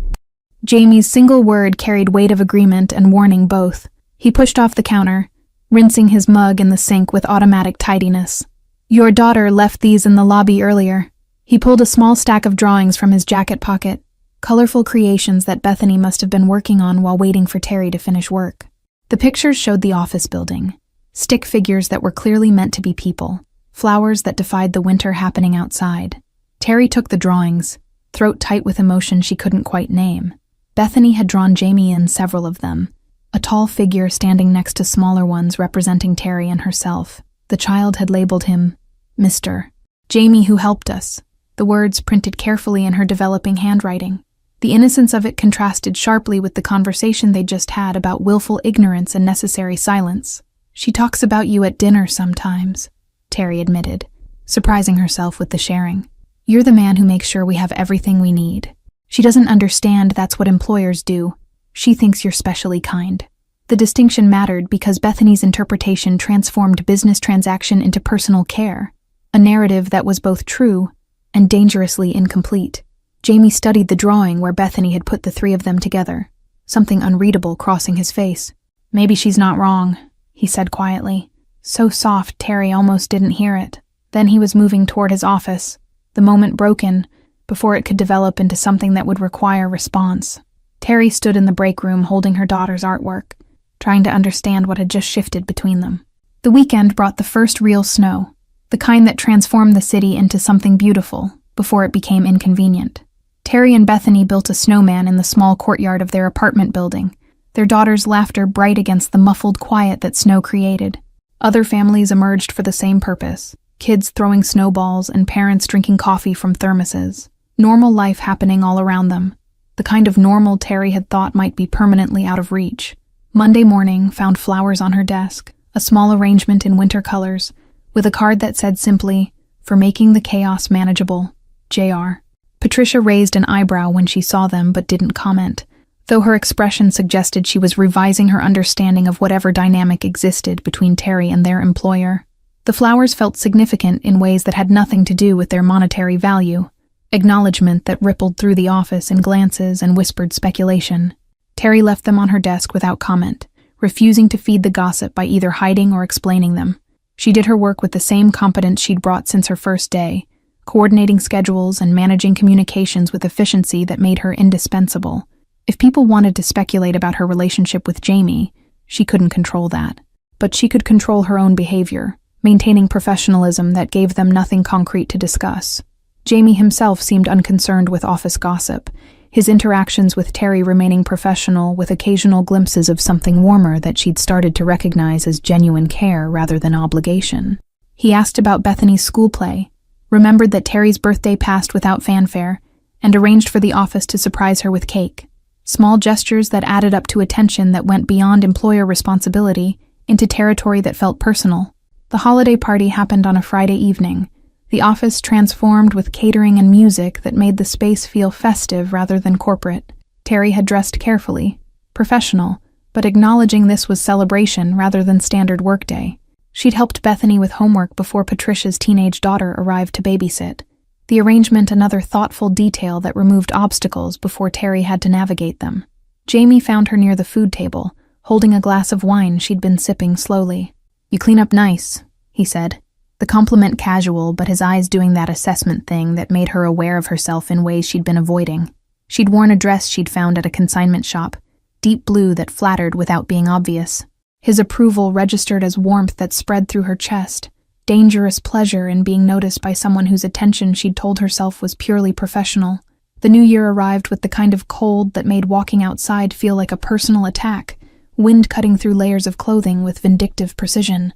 S1: Jamie's single word carried weight of agreement and warning both. He pushed off the counter, rinsing his mug in the sink with automatic tidiness. "Your daughter left these in the lobby earlier." He pulled a small stack of drawings from his jacket pocket, colorful creations that Bethany must have been working on while waiting for Terry to finish work. The pictures showed the office building, stick figures that were clearly meant to be people, flowers that defied the winter happening outside. Terry took the drawings, throat tight with emotion she couldn't quite name. Bethany had drawn Jamie in several of them, a tall figure standing next to smaller ones representing Terry and herself. The child had labeled him Mr. "Jamie who helped us," the words printed carefully in her developing handwriting. The innocence of it contrasted sharply with the conversation they'd just had about willful ignorance and necessary silence. "She talks about you at dinner sometimes," Terry admitted, surprising herself with the sharing. "You're the man who makes sure we have everything we need. She doesn't understand that's what employers do. She thinks you're specially kind." The distinction mattered because Bethany's interpretation transformed business transaction into personal care, a narrative that was both true and dangerously incomplete. Jamie studied the drawing where Bethany had put the three of them together, something unreadable crossing his face. "Maybe she's not wrong," he said quietly. So soft Terry almost didn't hear it. Then he was moving toward his office, the moment broken, before it could develop into something that would require response. Terry stood in the break room holding her daughter's artwork, trying to understand what had just shifted between them. The weekend brought the first real snow, the kind that transformed the city into something beautiful before it became inconvenient. Terry and Bethany built a snowman in the small courtyard of their apartment building, their daughter's laughter bright against the muffled quiet that snow created. Other families emerged for the same purpose, kids throwing snowballs and parents drinking coffee from thermoses. Normal life happening all around them, the kind of normal Terry had thought might be permanently out of reach. Monday morning found flowers on her desk, a small arrangement in winter colors, with a card that said simply, "For making the chaos manageable, J.R." Patricia raised an eyebrow when she saw them but didn't comment, though her expression suggested she was revising her understanding of whatever dynamic existed between Terry and their employer. The flowers felt significant in ways that had nothing to do with their monetary value, acknowledgement that rippled through the office in glances and whispered speculation. Terry left them on her desk without comment, refusing to feed the gossip by either hiding or explaining them. She did her work with the same competence she'd brought since her first day, coordinating schedules and managing communications with efficiency that made her indispensable. If people wanted to speculate about her relationship with Jamie, she couldn't control that. But she could control her own behavior, maintaining professionalism that gave them nothing concrete to discuss. Jamie himself seemed unconcerned with office gossip, his interactions with Terry remaining professional with occasional glimpses of something warmer that she'd started to recognize as genuine care rather than obligation. He asked about Bethany's school play, remembered that Terry's birthday passed without fanfare, and arranged for the office to surprise her with cake. Small gestures that added up to attention that went beyond employer responsibility into territory that felt personal. The holiday party happened on a Friday evening, the office transformed with catering and music that made the space feel festive rather than corporate. Terry had dressed carefully, professional, but acknowledging this was celebration rather than standard workday. She'd helped Bethany with homework before Patricia's teenage daughter arrived to babysit. The arrangement another thoughtful detail that removed obstacles before Terry had to navigate them. Jamie found her near the food table, holding a glass of wine she'd been sipping slowly. "You clean up nice," he said. The compliment casual, but his eyes doing that assessment thing that made her aware of herself in ways she'd been avoiding. She'd worn a dress she'd found at a consignment shop, deep blue that flattered without being obvious. His approval registered as warmth that spread through her chest, dangerous pleasure in being noticed by someone whose attention she'd told herself was purely professional. The new year arrived with the kind of cold that made walking outside feel like a personal attack, wind cutting through layers of clothing with vindictive precision.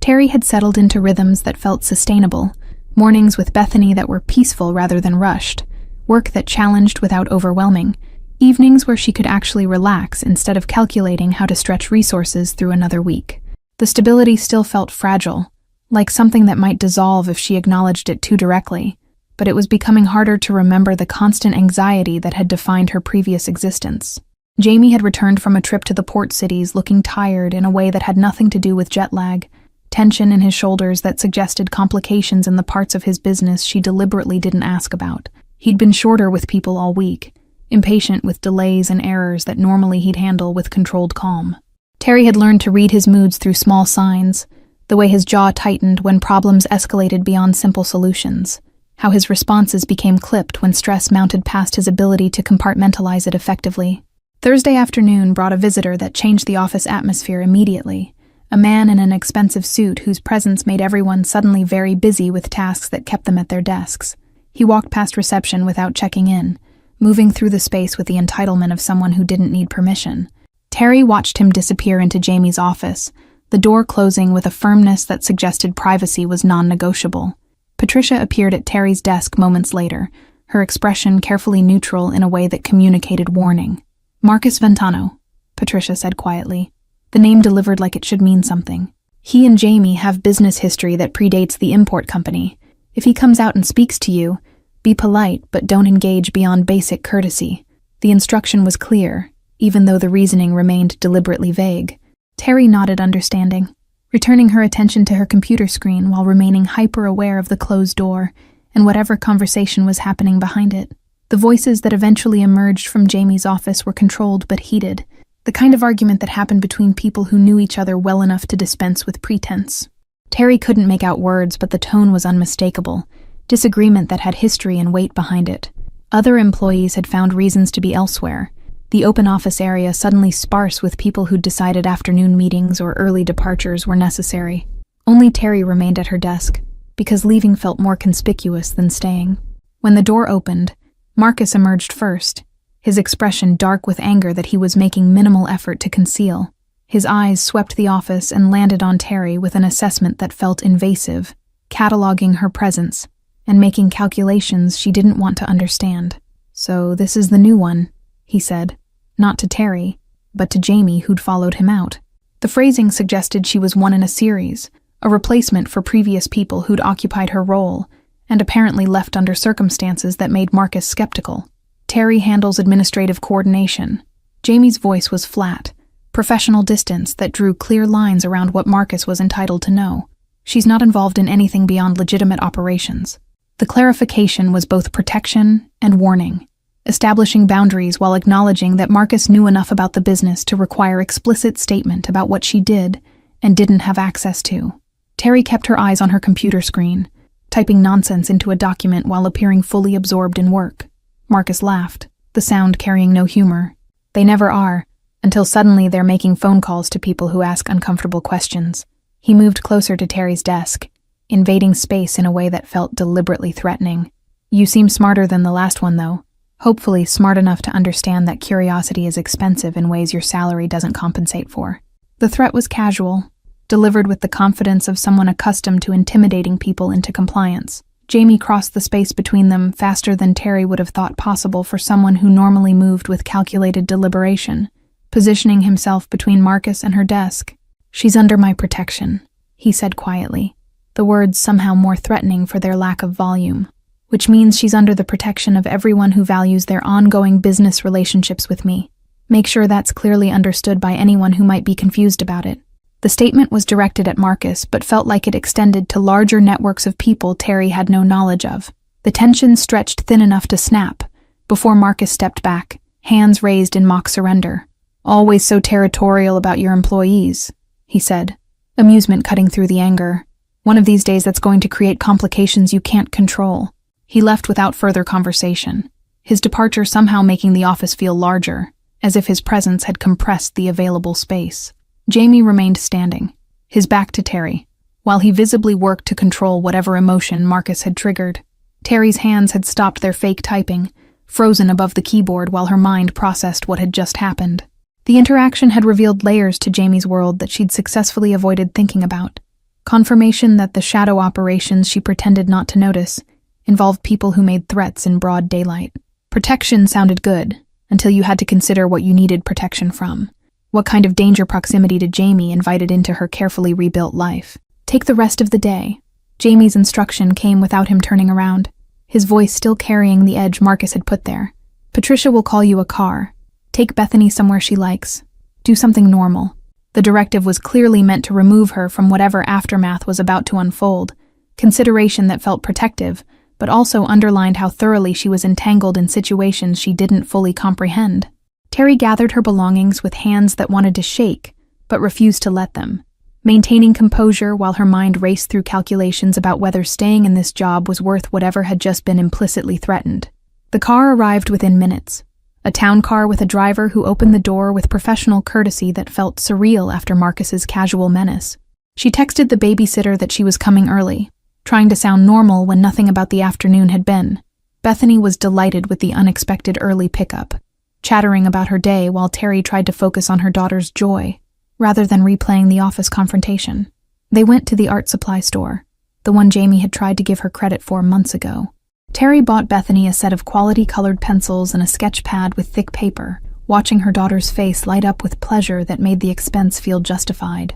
S1: Terry had settled into rhythms that felt sustainable, mornings with Bethany that were peaceful rather than rushed, work that challenged without overwhelming, evenings where she could actually relax instead of calculating how to stretch resources through another week. The stability still felt fragile, like something that might dissolve if she acknowledged it too directly, but it was becoming harder to remember the constant anxiety that had defined her previous existence. Jamie had returned from a trip to the port cities looking tired in a way that had nothing to do with jet lag, tension in his shoulders that suggested complications in the parts of his business she deliberately didn't ask about. He'd been shorter with people all week, impatient with delays and errors that normally he'd handle with controlled calm. Terry had learned to read his moods through small signs, the way his jaw tightened when problems escalated beyond simple solutions, how his responses became clipped when stress mounted past his ability to compartmentalize it effectively. Thursday afternoon brought a visitor that changed the office atmosphere immediately, a man in an expensive suit whose presence made everyone suddenly very busy with tasks that kept them at their desks. He walked past reception without checking in, moving through the space with the entitlement of someone who didn't need permission. Terry watched him disappear into Jamie's office, the door closing with a firmness that suggested privacy was non-negotiable. Patricia appeared at Terry's desk moments later, her expression carefully neutral in a way that communicated warning. "Marcus Ventano," Patricia said quietly, the name delivered like it should mean something. "He and Jamie have business history that predates the import company. If he comes out and speaks to you, be polite but don't engage beyond basic courtesy." The instruction was clear, even though the reasoning remained deliberately vague. Terry nodded understanding, returning her attention to her computer screen while remaining hyper-aware of the closed door and whatever conversation was happening behind it. The voices that eventually emerged from Jamie's office were controlled but heated, the kind of argument that happened between people who knew each other well enough to dispense with pretense. Terry couldn't make out words, but the tone was unmistakable, disagreement that had history and weight behind it. Other employees had found reasons to be elsewhere, the open office area suddenly sparse with people who'd decided afternoon meetings or early departures were necessary. Only Terry remained at her desk, because leaving felt more conspicuous than staying. When the door opened, Marcus emerged first, his expression dark with anger that he was making minimal effort to conceal. His eyes swept the office and landed on Terry with an assessment that felt invasive, cataloging her presence and making calculations she didn't want to understand. "So this is the new one," he said, not to Terry, but to Jamie, who'd followed him out. The phrasing suggested she was one in a series, a replacement for previous people who'd occupied her role, and apparently left under circumstances that made Marcus skeptical. "Terry handles administrative coordination." Jamie's voice was flat, professional distance that drew clear lines around what Marcus was entitled to know. "She's not involved in anything beyond legitimate operations." The clarification was both protection and warning, establishing boundaries while acknowledging that Marcus knew enough about the business to require explicit statement about what she did and didn't have access to. Terry kept her eyes on her computer screen, typing nonsense into a document while appearing fully absorbed in work. Marcus laughed, the sound carrying no humor. They never are, until suddenly they're making phone calls to people who ask uncomfortable questions. He moved closer to Terry's desk, invading space in a way that felt deliberately threatening. "You seem smarter than the last one, though. Hopefully smart enough to understand that curiosity is expensive in ways your salary doesn't compensate for." The threat was casual, delivered with the confidence of someone accustomed to intimidating people into compliance. Jamie crossed the space between them faster than Terry would have thought possible for someone who normally moved with calculated deliberation, positioning himself between Marcus and her desk. "She's under my protection," he said quietly, the words somehow more threatening for their lack of volume. "Which means she's under the protection of everyone who values their ongoing business relationships with me. Make sure that's clearly understood by anyone who might be confused about it." The statement was directed at Marcus, but felt like it extended to larger networks of people Terry had no knowledge of. The tension stretched thin enough to snap, before Marcus stepped back, hands raised in mock surrender. "Always so territorial about your employees," he said, amusement cutting through the anger. "One of these days that's going to create complications you can't control." He left without further conversation, his departure somehow making the office feel larger, as if his presence had compressed the available space. Jamie remained standing, his back to Terry, while he visibly worked to control whatever emotion Marcus had triggered. Terry's hands had stopped their fake typing, frozen above the keyboard while her mind processed what had just happened. The interaction had revealed layers to Jamie's world that she'd successfully avoided thinking about. Confirmation that the shadow operations she pretended not to notice involved people who made threats in broad daylight. Protection sounded good, until you had to consider what you needed protection from. What kind of danger proximity did Jamie invited into her carefully rebuilt life? Take the rest of the day. Jamie's instruction came without him turning around, his voice still carrying the edge Marcus had put there. Patricia will call you a car. Take Bethany somewhere she likes. Do something normal. The directive was clearly meant to remove her from whatever aftermath was about to unfold, consideration that felt protective, but also underlined how thoroughly she was entangled in situations she didn't fully comprehend. Terry gathered her belongings with hands that wanted to shake, but refused to let them, maintaining composure while her mind raced through calculations about whether staying in this job was worth whatever had just been implicitly threatened. The car arrived within minutes, a town car with a driver who opened the door with professional courtesy that felt surreal after Marcus's casual menace. She texted the babysitter that she was coming early, trying to sound normal when nothing about the afternoon had been. Bethany was delighted with the unexpected early pickup, chattering about her day while Terry tried to focus on her daughter's joy, rather than replaying the office confrontation. They went to the art supply store, the one Jamie had tried to give her credit for months ago. Terry bought Bethany a set of quality-colored pencils and a sketch pad with thick paper, watching her daughter's face light up with pleasure that made the expense feel justified.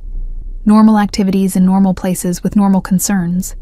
S1: Normal activities in normal places with normal concerns.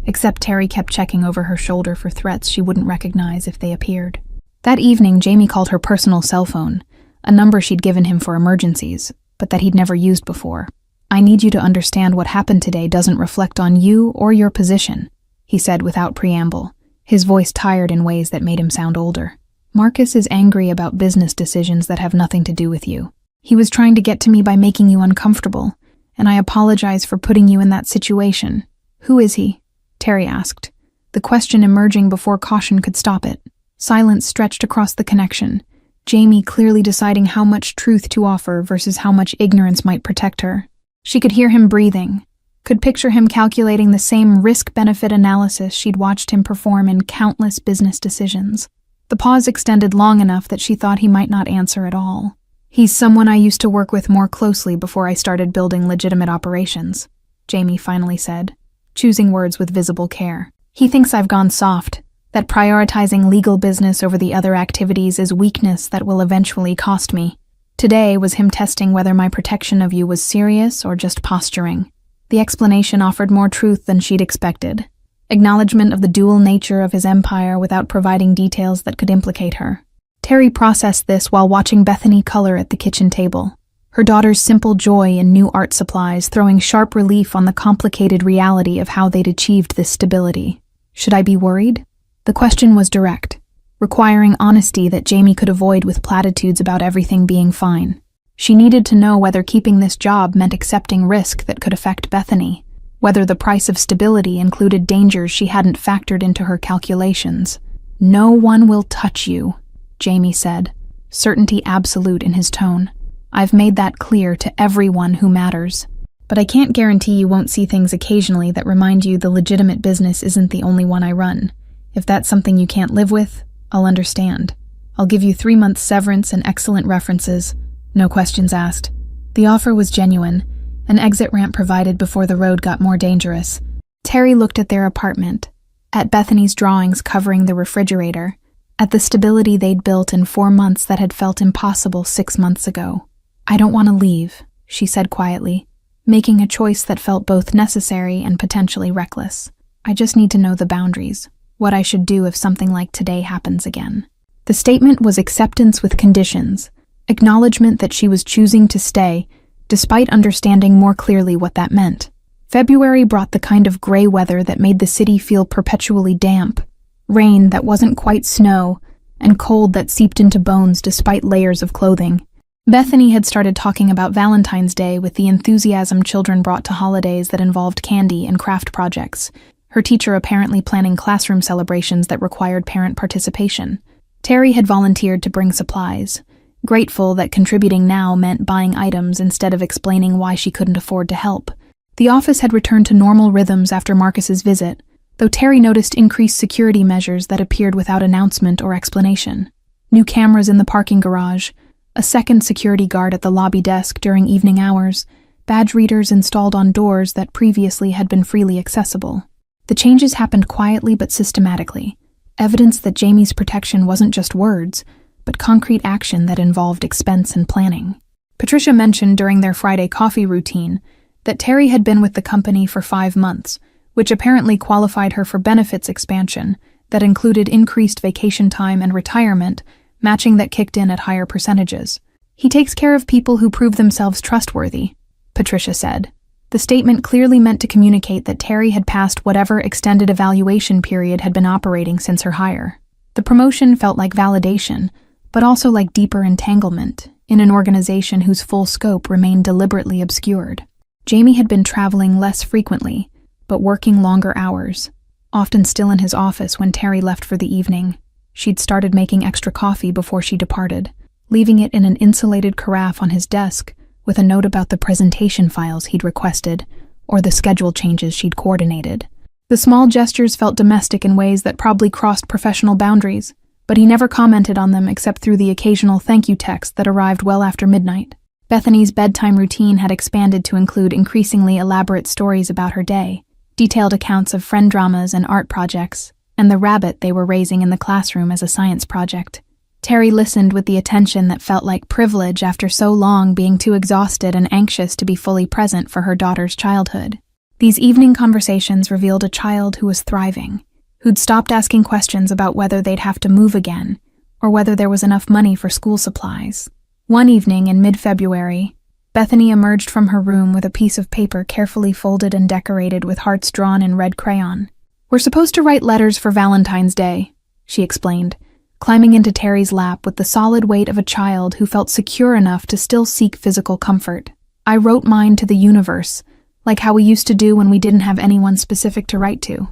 S1: Except Terry kept checking over her shoulder for threats she wouldn't recognize if they appeared. That evening, Jamie called her personal cell phone, a number she'd given him for emergencies, but that he'd never used before. "I need you to understand what happened today doesn't reflect on you or your position," he said without preamble, his voice tired in ways that made him sound older. "Marcus is angry about business decisions that have nothing to do with you. He was trying to get to me by making you uncomfortable, and I apologize for putting you in that situation." "Who is he?" Terry asked, the question emerging before caution could stop it. Silence stretched across the connection, Jamie clearly deciding how much truth to offer versus how much ignorance might protect her. She could hear him breathing, could picture him calculating the same risk-benefit analysis she'd watched him perform in countless business decisions. The pause extended long enough that she thought he might not answer at all. "He's someone I used to work with more closely before I started building legitimate operations," Jamie finally said, choosing words with visible care. "He thinks I've gone soft, that prioritizing legal business over the other activities is weakness that will eventually cost me. Today was him testing whether my protection of you was serious or just posturing." The explanation offered more truth than she'd expected. Acknowledgement of the dual nature of his empire without providing details that could implicate her. Terry processed this while watching Bethany color at the kitchen table, her daughter's simple joy in new art supplies throwing sharp relief on the complicated reality of how they'd achieved this stability. Should I be worried? The question was direct, requiring honesty that Jamie could avoid with platitudes about everything being fine. She needed to know whether keeping this job meant accepting risk that could affect Bethany, whether the price of stability included dangers she hadn't factored into her calculations. "No one will touch you," Jamie said, certainty absolute in his tone. "I've made that clear to everyone who matters. But I can't guarantee you won't see things occasionally that remind you the legitimate business isn't the only one I run. If that's something you can't live with, I'll understand. I'll give you 3 months severance and excellent references. No questions asked." The offer was genuine, an exit ramp provided before the road got more dangerous. Terry looked at their apartment, at Bethany's drawings covering the refrigerator, at the stability they'd built in 4 months that had felt impossible 6 months ago. "I don't want to leave," she said quietly, making a choice that felt both necessary and potentially reckless. "I just need to know the boundaries, what I should do if something like today happens again." The statement was acceptance with conditions, acknowledgement that she was choosing to stay, despite understanding more clearly what that meant. February brought the kind of gray weather that made the city feel perpetually damp, rain that wasn't quite snow, and cold that seeped into bones despite layers of clothing. Bethany had started talking about Valentine's Day with the enthusiasm children brought to holidays that involved candy and craft projects, her teacher apparently planning classroom celebrations that required parent participation. Terry had volunteered to bring supplies, grateful that contributing now meant buying items instead of explaining why she couldn't afford to help. The office had returned to normal rhythms after Marcus's visit, though Terry noticed increased security measures that appeared without announcement or explanation. New cameras in the parking garage, a second security guard at the lobby desk during evening hours, badge readers installed on doors that previously had been freely accessible. The changes happened quietly but systematically, evidence that Jamie's protection wasn't just words, but concrete action that involved expense and planning. Patricia mentioned during their Friday coffee routine that Terry had been with the company for 5 months, which apparently qualified her for benefits expansion that included increased vacation time and retirement, matching that kicked in at higher percentages. "He takes care of people who prove themselves trustworthy," Patricia said. The statement clearly meant to communicate that Terry had passed whatever extended evaluation period had been operating since her hire. The promotion felt like validation, but also like deeper entanglement in an organization whose full scope remained deliberately obscured. Jamie had been traveling less frequently, but working longer hours, often still in his office when Terry left for the evening. She'd started making extra coffee before she departed, leaving it in an insulated carafe on his desk with a note about the presentation files he'd requested or the schedule changes she'd coordinated. The small gestures felt domestic in ways that probably crossed professional boundaries, but he never commented on them except through the occasional thank you text that arrived well after midnight. Bethany's bedtime routine had expanded to include increasingly elaborate stories about her day, detailed accounts of friend dramas and art projects, and the rabbit they were raising in the classroom as a science project. Terry listened with the attention that felt like privilege after so long being too exhausted and anxious to be fully present for her daughter's childhood. These evening conversations revealed a child who was thriving, who'd stopped asking questions about whether they'd have to move again, or whether there was enough money for school supplies. One evening in mid-February, Bethany emerged from her room with a piece of paper carefully folded and decorated with hearts drawn in red crayon. "We're supposed to write letters for Valentine's Day," she explained, climbing into Terry's lap with the solid weight of a child who felt secure enough to still seek physical comfort. "I wrote mine to the universe, like how we used to do when we didn't have anyone specific to write to.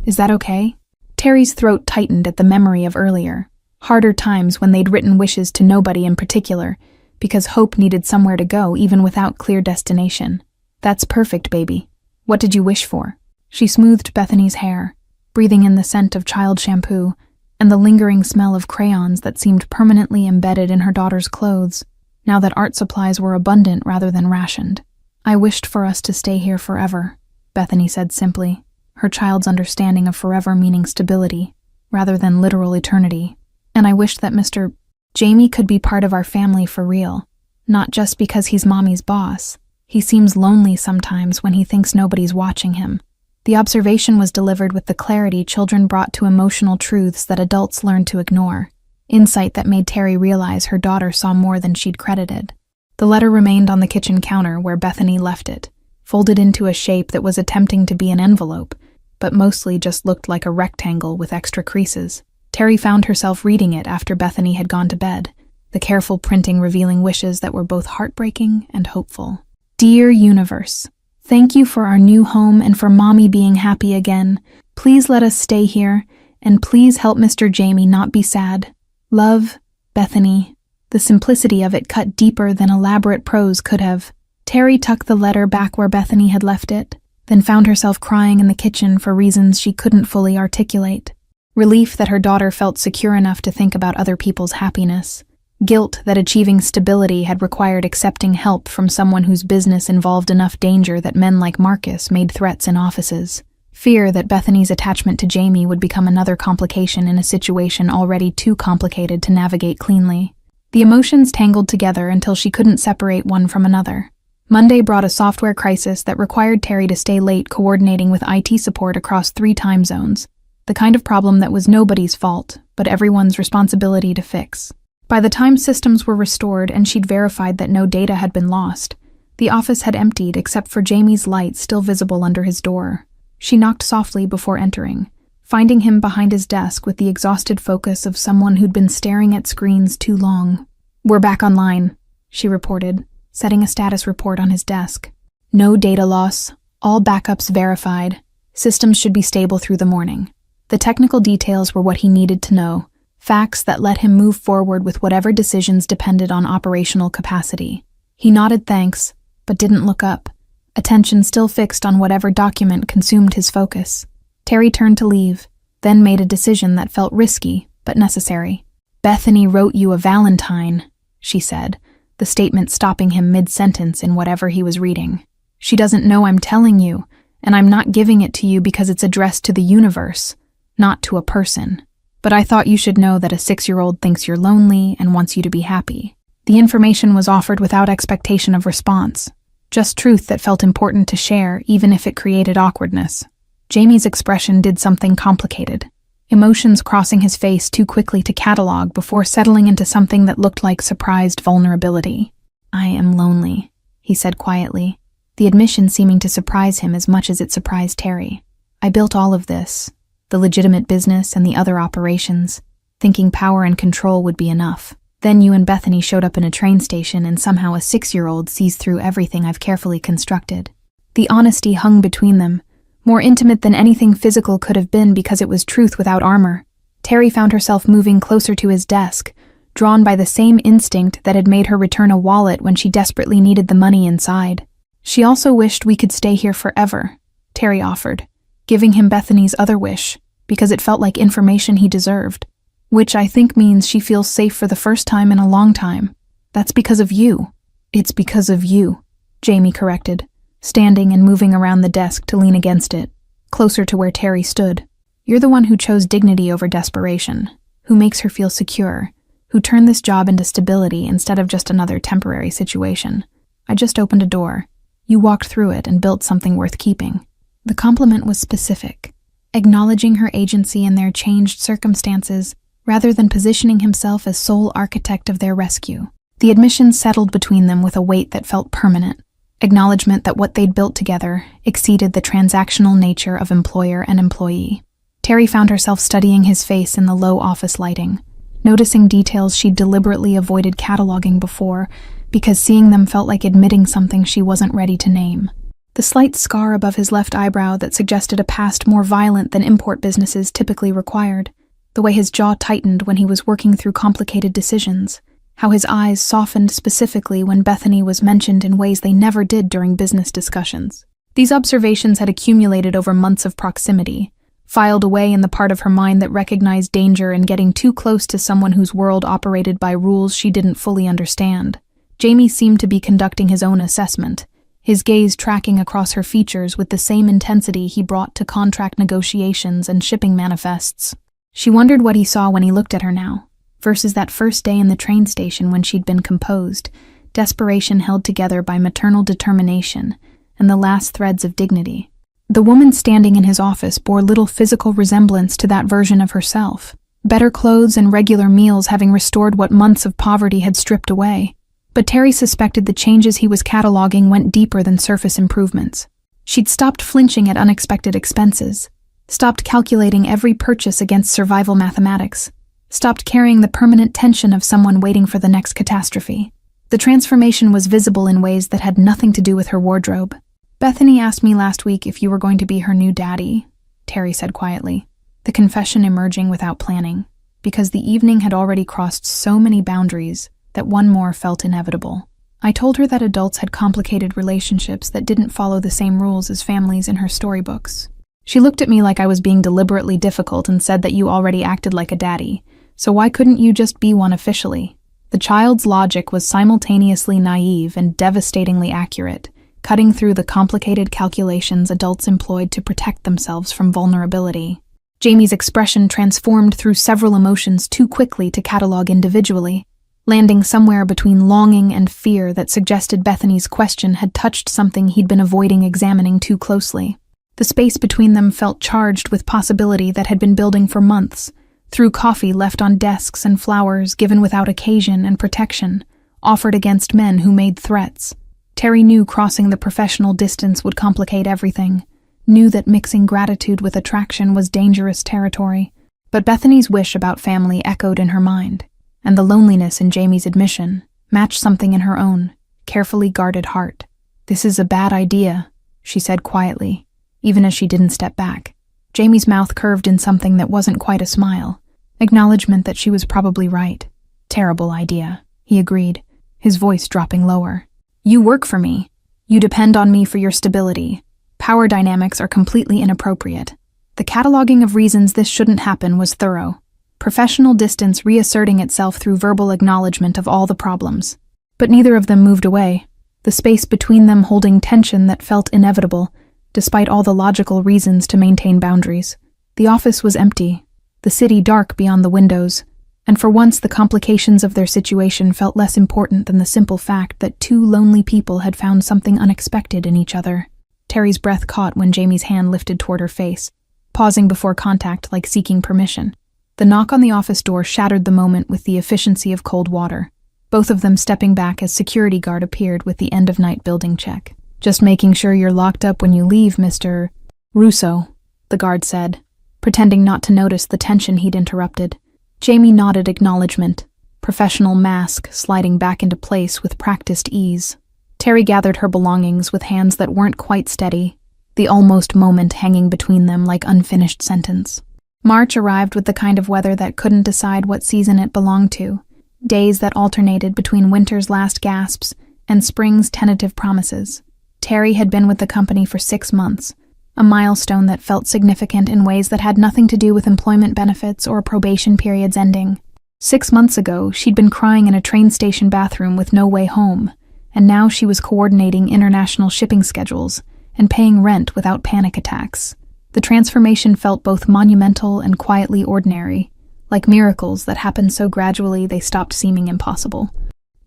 S1: Is that okay?" Terry's throat tightened at the memory of earlier, harder times when they'd written wishes to nobody in particular, because hope needed somewhere to go even without clear destination. "That's perfect, baby. What did you wish for?" She smoothed Bethany's hair, breathing in the scent of child shampoo and the lingering smell of crayons that seemed permanently embedded in her daughter's clothes, now that art supplies were abundant rather than rationed. "I wished for us to stay here forever," Bethany said simply, her child's understanding of forever meaning stability, rather than literal eternity. "And I wished that Mr. Jamie could be part of our family for real, not just because he's Mommy's boss. He seems lonely sometimes when he thinks nobody's watching him." The observation was delivered with the clarity children brought to emotional truths that adults learn to ignore, insight that made Terry realize her daughter saw more than she'd credited. The letter remained on the kitchen counter where Bethany left it, folded into a shape that was attempting to be an envelope, but mostly just looked like a rectangle with extra creases. Terry found herself reading it after Bethany had gone to bed, the careful printing revealing wishes that were both heartbreaking and hopeful. "Dear Universe, thank you for our new home and for Mommy being happy again. Please let us stay here, and please help Mr. Jamie not be sad. Love, Bethany." The simplicity of it cut deeper than elaborate prose could have. Terry tucked the letter back where Bethany had left it, then found herself crying in the kitchen for reasons she couldn't fully articulate. Relief that her daughter felt secure enough to think about other people's happiness. Guilt that achieving stability had required accepting help from someone whose business involved enough danger that men like Marcus made threats in offices. Fear that Bethany's attachment to Jamie would become another complication in a situation already too complicated to navigate cleanly. The emotions tangled together until she couldn't separate one from another. Monday brought a software crisis that required Terry to stay late coordinating with IT support across 3 time zones, the kind of problem that was nobody's fault, but everyone's responsibility to fix. By the time systems were restored and she'd verified that no data had been lost, the office had emptied except for Jamie's light still visible under his door. She knocked softly before entering, finding him behind his desk with the exhausted focus of someone who'd been staring at screens too long. "We're back online," she reported, setting a status report on his desk. "No data loss, all backups verified. Systems should be stable through the morning." The technical details were what he needed to know, facts that let him move forward with whatever decisions depended on operational capacity. He nodded thanks, but didn't look up, attention still fixed on whatever document consumed his focus. Terry turned to leave, then made a decision that felt risky, but necessary. "Bethany wrote you a Valentine," she said, the statement stopping him mid-sentence in whatever he was reading. She doesn't know I'm telling you, and I'm not giving it to you because it's addressed to the universe, not to a person. But I thought you should know that a 6-year-old thinks you're lonely and wants you to be happy. The information was offered without expectation of response, just truth that felt important to share, even if it created awkwardness. Jamie's expression did something complicated, emotions crossing his face too quickly to catalog before settling into something that looked like surprised vulnerability. "I am lonely," he said quietly, the admission seeming to surprise him as much as it surprised Terry. "I built all of this, the legitimate business and the other operations, thinking power and control would be enough. Then you and Bethany showed up in a train station and somehow a 6-year-old sees through everything I've carefully constructed." The honesty hung between them, more intimate than anything physical could have been because it was truth without armor. Terry found herself moving closer to his desk, drawn by the same instinct that had made her return a wallet when she desperately needed the money inside. "She also wished we could stay here forever," Terry offered, giving him Bethany's other wish, because it felt like information he deserved. "Which I think means she feels safe for the first time in a long time. That's because of you." "It's because of you," Jamie corrected, standing and moving around the desk to lean against it, closer to where Terry stood. "You're the one who chose dignity over desperation, who makes her feel secure, who turned this job into stability instead of just another temporary situation. I just opened a door. You walked through it and built something worth keeping." The compliment was specific, acknowledging her agency in their changed circumstances rather than positioning himself as sole architect of their rescue. The admission settled between them with a weight that felt permanent, acknowledgement that what they'd built together exceeded the transactional nature of employer and employee. Terry found herself studying his face in the low office lighting, noticing details she'd deliberately avoided cataloging before because seeing them felt like admitting something she wasn't ready to name. The slight scar above his left eyebrow that suggested a past more violent than import businesses typically required, the way his jaw tightened when he was working through complicated decisions, how his eyes softened specifically when Bethany was mentioned in ways they never did during business discussions. These observations had accumulated over months of proximity, filed away in the part of her mind that recognized danger in getting too close to someone whose world operated by rules she didn't fully understand. Jamie seemed to be conducting his own assessment, his gaze tracking across her features with the same intensity he brought to contract negotiations and shipping manifests. She wondered what he saw when he looked at her now, versus that first day in the train station when she'd been composed, desperation held together by maternal determination and the last threads of dignity. The woman standing in his office bore little physical resemblance to that version of herself, better clothes and regular meals having restored what months of poverty had stripped away. But Terry suspected the changes he was cataloging went deeper than surface improvements. She'd stopped flinching at unexpected expenses, stopped calculating every purchase against survival mathematics, stopped carrying the permanent tension of someone waiting for the next catastrophe. The transformation was visible in ways that had nothing to do with her wardrobe. "Bethany asked me last week if you were going to be her new daddy," Terry said quietly, the confession emerging without planning, because the evening had already crossed so many boundaries that one more felt inevitable. "I told her that adults had complicated relationships that didn't follow the same rules as families in her storybooks. She looked at me like I was being deliberately difficult and said that you already acted like a daddy, so why couldn't you just be one officially?" The child's logic was simultaneously naive and devastatingly accurate, cutting through the complicated calculations adults employed to protect themselves from vulnerability. Jamie's expression transformed through several emotions too quickly to catalog individually, landing somewhere between longing and fear that suggested Bethany's question had touched something he'd been avoiding examining too closely. The space between them felt charged with possibility that had been building for months, through coffee left on desks and flowers given without occasion and protection, offered against men who made threats. Terry knew crossing the professional distance would complicate everything, knew that mixing gratitude with attraction was dangerous territory, but Bethany's wish about family echoed in her mind, and the loneliness in Jamie's admission matched something in her own, carefully guarded heart. "This is a bad idea," she said quietly, even as she didn't step back. Jamie's mouth curved in something that wasn't quite a smile, acknowledgement that she was probably right. "Terrible idea," he agreed, his voice dropping lower. "You work for me. You depend on me for your stability. Power dynamics are completely inappropriate." The cataloging of reasons this shouldn't happen was thorough, professional distance reasserting itself through verbal acknowledgement of all the problems. But neither of them moved away, the space between them holding tension that felt inevitable, despite all the logical reasons to maintain boundaries. The office was empty, the city dark beyond the windows, and for once the complications of their situation felt less important than the simple fact that two lonely people had found something unexpected in each other. Terry's breath caught when Jamie's hand lifted toward her face, pausing before contact like seeking permission. The knock on the office door shattered the moment with the efficiency of cold water, both of them stepping back as security guard appeared with the end-of-night building check. "Just making sure you're locked up when you leave, Mr. Russo," the guard said, pretending not to notice the tension he'd interrupted. Jamie nodded acknowledgement, professional mask sliding back into place with practiced ease. Terry gathered her belongings with hands that weren't quite steady, the almost moment hanging between them like unfinished sentence. March arrived with the kind of weather that couldn't decide what season it belonged to, days that alternated between winter's last gasps and spring's tentative promises. Terry had been with the company for 6 months, a milestone that felt significant in ways that had nothing to do with employment benefits or probation periods ending. 6 months ago, she'd been crying in a train station bathroom with no way home, and now she was coordinating international shipping schedules and paying rent without panic attacks. The transformation felt both monumental and quietly ordinary, like miracles that happened so gradually they stopped seeming impossible.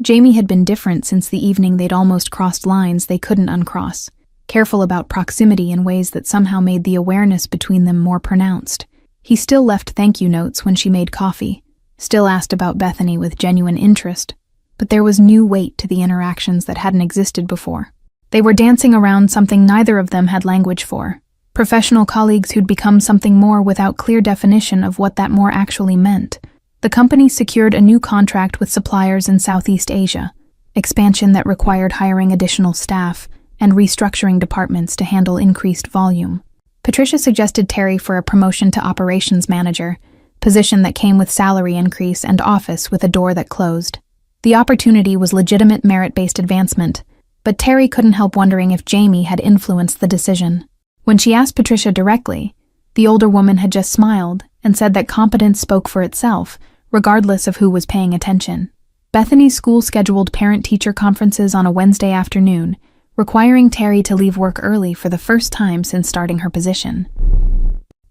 S1: Jamie had been different since the evening they'd almost crossed lines they couldn't uncross, careful about proximity in ways that somehow made the awareness between them more pronounced. He still left thank you notes when she made coffee, still asked about Bethany with genuine interest, but there was new weight to the interactions that hadn't existed before. They were dancing around something neither of them had language for, professional colleagues who'd become something more without clear definition of what that more actually meant. The company secured a new contract with suppliers in Southeast Asia, expansion that required hiring additional staff and restructuring departments to handle increased volume. Patricia suggested Terry for a promotion to operations manager, position that came with salary increase and office with a door that closed. The opportunity was legitimate merit-based advancement, but Terry couldn't help wondering if Jamie had influenced the decision. When she asked Patricia directly, the older woman had just smiled and said that competence spoke for itself, regardless of who was paying attention. Bethany's school scheduled parent-teacher conferences on a Wednesday afternoon, requiring Terry to leave work early for the first time since starting her position.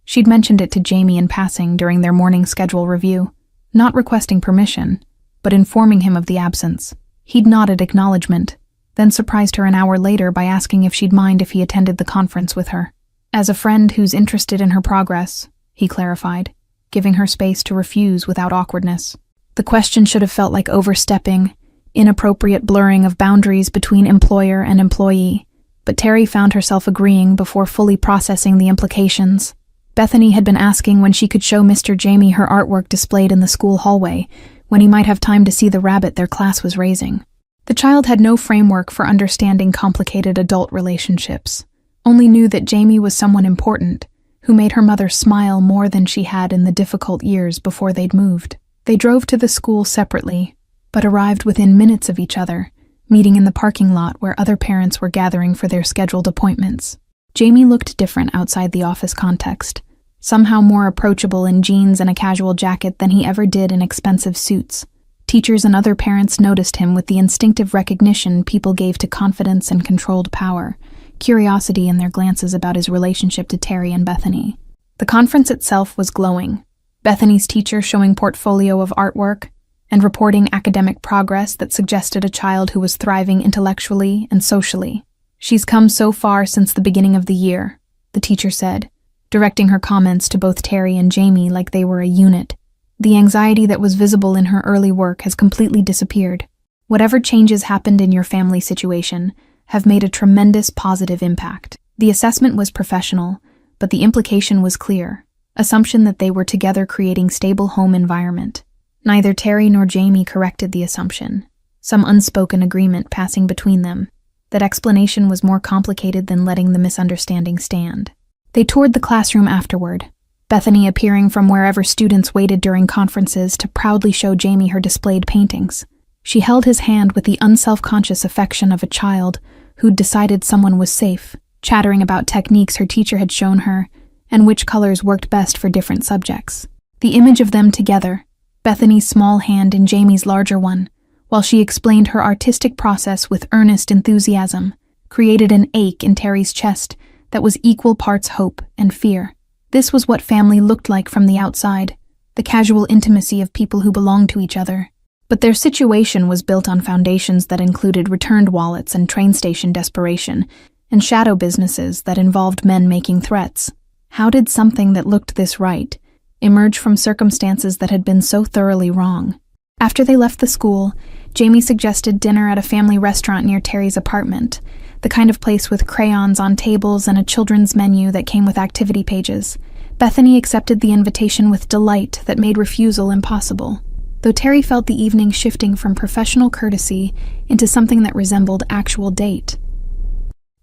S1: She'd mentioned it to Jamie in passing during their morning schedule review, not requesting permission, but informing him of the absence. He'd nodded acknowledgement, then surprised her an hour later by asking if she'd mind if he attended the conference with her. As a friend who's interested in her progress, he clarified, giving her space to refuse without awkwardness. The question should have felt like overstepping, inappropriate blurring of boundaries between employer and employee, but Terry found herself agreeing before fully processing the implications. Bethany had been asking when she could show Mr. Jamie her artwork displayed in the school hallway, when he might have time to see the rabbit their class was raising. The child had no framework for understanding complicated adult relationships, only knew that Jamie was someone important, who made her mother smile more than she had in the difficult years before they'd moved. They drove to the school separately, but arrived within minutes of each other, meeting in the parking lot where other parents were gathering for their scheduled appointments. Jamie looked different outside the office context, somehow more approachable in jeans and a casual jacket than he ever did in expensive suits. Teachers and other parents noticed him with the instinctive recognition people gave to confidence and controlled power, curiosity in their glances about his relationship to Terry and Bethany. The conference itself was glowing, Bethany's teacher showing portfolio of artwork and reporting academic progress that suggested a child who was thriving intellectually and socially. "She's come so far since the beginning of the year," the teacher said, directing her comments to both Terry and Jamie like they were a unit. "The anxiety that was visible in her early work has completely disappeared. Whatever changes happened in your family situation have made a tremendous positive impact." The assessment was professional, but the implication was clear. Assumption that they were together creating stable home environment. Neither Terry nor Jamie corrected the assumption, some unspoken agreement passing between them. That explanation was more complicated than letting the misunderstanding stand. They toured the classroom afterward, Bethany appearing from wherever students waited during conferences to proudly show Jamie her displayed paintings. She held his hand with the unself-conscious affection of a child who'd decided someone was safe, chattering about techniques her teacher had shown her and which colors worked best for different subjects. The image of them together, Bethany's small hand in Jamie's larger one, while she explained her artistic process with earnest enthusiasm, created an ache in Terry's chest that was equal parts hope and fear. This was what family looked like from the outside, the casual intimacy of people who belonged to each other. But their situation was built on foundations that included returned wallets and train station desperation, and shadow businesses that involved men making threats. How did something that looked this right emerge from circumstances that had been so thoroughly wrong? After they left the school, Jamie suggested dinner at a family restaurant near Terry's apartment, the kind of place with crayons on tables and a children's menu that came with activity pages. Bethany accepted the invitation with delight that made refusal impossible, though Terry felt the evening shifting from professional courtesy into something that resembled actual date.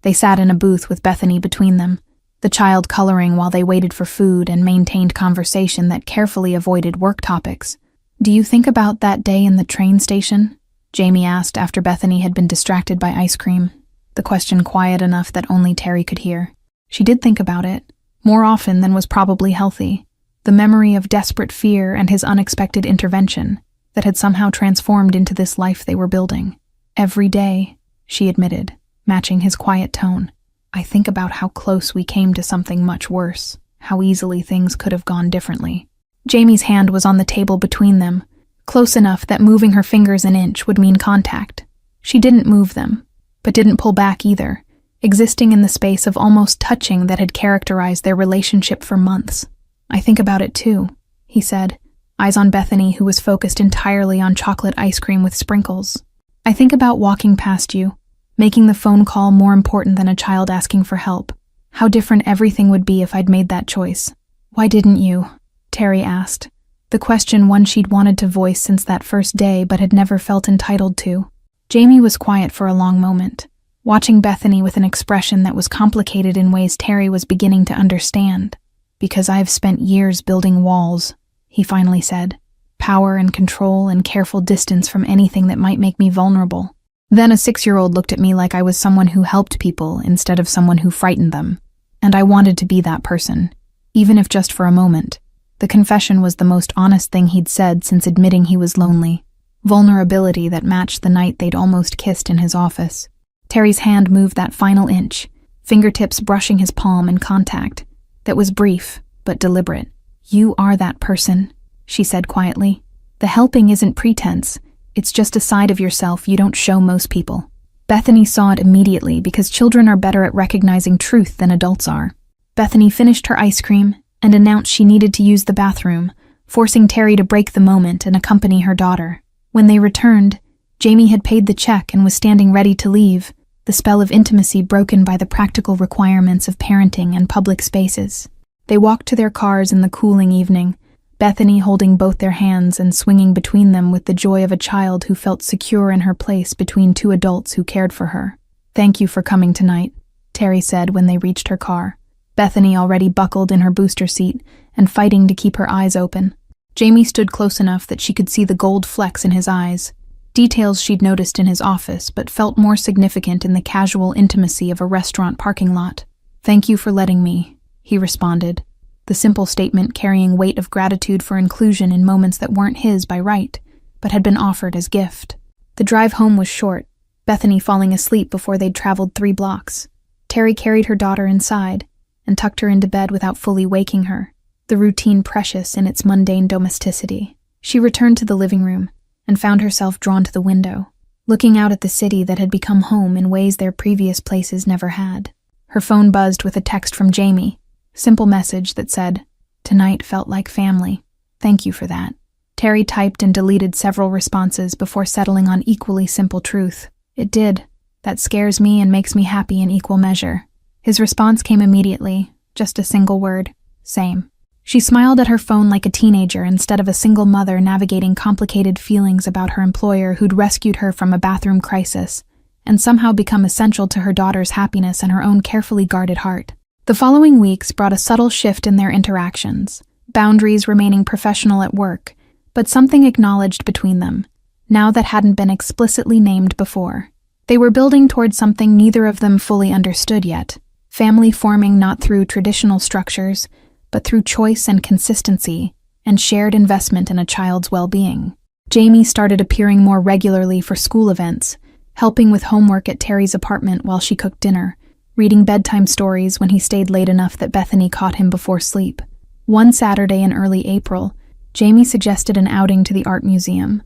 S1: They sat in a booth with Bethany between them, the child coloring while they waited for food and maintained conversation that carefully avoided work topics. "Do you think about that day in the train station?" Jamie asked after Bethany had been distracted by ice cream, the question quiet enough that only Terry could hear. She did think about it, more often than was probably healthy, the memory of desperate fear and his unexpected intervention that had somehow transformed into this life they were building. "Every day," she admitted, matching his quiet tone. "I think about how close we came to something much worse, how easily things could have gone differently." Jamie's hand was on the table between them, close enough that moving her fingers an inch would mean contact. She didn't move them, but didn't pull back either, existing in the space of almost touching that had characterized their relationship for months. "I think about it too," he said, eyes on Bethany, who was focused entirely on chocolate ice cream with sprinkles. "I think about walking past you, making the phone call more important than a child asking for help. How different everything would be if I'd made that choice." "Why didn't you?" Terry asked, the question one she'd wanted to voice since that first day but had never felt entitled to. Jamie was quiet for a long moment, watching Bethany with an expression that was complicated in ways Terry was beginning to understand. "Because I've spent years building walls," he finally said. "Power and control and careful distance from anything that might make me vulnerable. Then a 6-year-old looked at me like I was someone who helped people instead of someone who frightened them. And I wanted to be that person, even if just for a moment." The confession was the most honest thing he'd said since admitting he was lonely. Vulnerability that matched the night they'd almost kissed in his office. Terry's hand moved that final inch, fingertips brushing his palm in contact. That was brief, but deliberate. "You are that person," she said quietly. "The helping isn't pretense. It's just a side of yourself you don't show most people." Bethany saw it immediately because children are better at recognizing truth than adults are. Bethany finished her ice cream and announced she needed to use the bathroom, forcing Terry to break the moment and accompany her daughter. When they returned, Jamie had paid the check and was standing ready to leave, the spell of intimacy broken by the practical requirements of parenting and public spaces. They walked to their cars in the cooling evening, Bethany holding both their hands and swinging between them with the joy of a child who felt secure in her place between two adults who cared for her. "Thank you for coming tonight," Terry said when they reached her car. Bethany already buckled in her booster seat and fighting to keep her eyes open. Jamie stood close enough that she could see the gold flecks in his eyes, details she'd noticed in his office but felt more significant in the casual intimacy of a restaurant parking lot. "Thank you for letting me," he responded, the simple statement carrying weight of gratitude for inclusion in moments that weren't his by right, but had been offered as gift. The drive home was short, Bethany falling asleep before they'd traveled 3 blocks. Terry carried her daughter inside and tucked her into bed without fully waking her, the routine precious in its mundane domesticity. She returned to the living room and found herself drawn to the window, looking out at the city that had become home in ways their previous places never had. Her phone buzzed with a text from Jamie, simple message that said, "Tonight felt like family. Thank you for that." Terry typed and deleted several responses before settling on equally simple truth. "It did. That scares me and makes me happy in equal measure." His response came immediately, just a single word: "Same." She smiled at her phone like a teenager instead of a single mother navigating complicated feelings about her employer who'd rescued her from a bathroom crisis and somehow become essential to her daughter's happiness and her own carefully guarded heart. The following weeks brought a subtle shift in their interactions, boundaries remaining professional at work, but something acknowledged between them, now that hadn't been explicitly named before. They were building towards something neither of them fully understood yet, family forming not through traditional structures, but through choice and consistency, and shared investment in a child's well-being. Jamie started appearing more regularly for school events, helping with homework at Terry's apartment while she cooked dinner, reading bedtime stories when he stayed late enough that Bethany caught him before sleep. One Saturday in early April, Jamie suggested an outing to the art museum,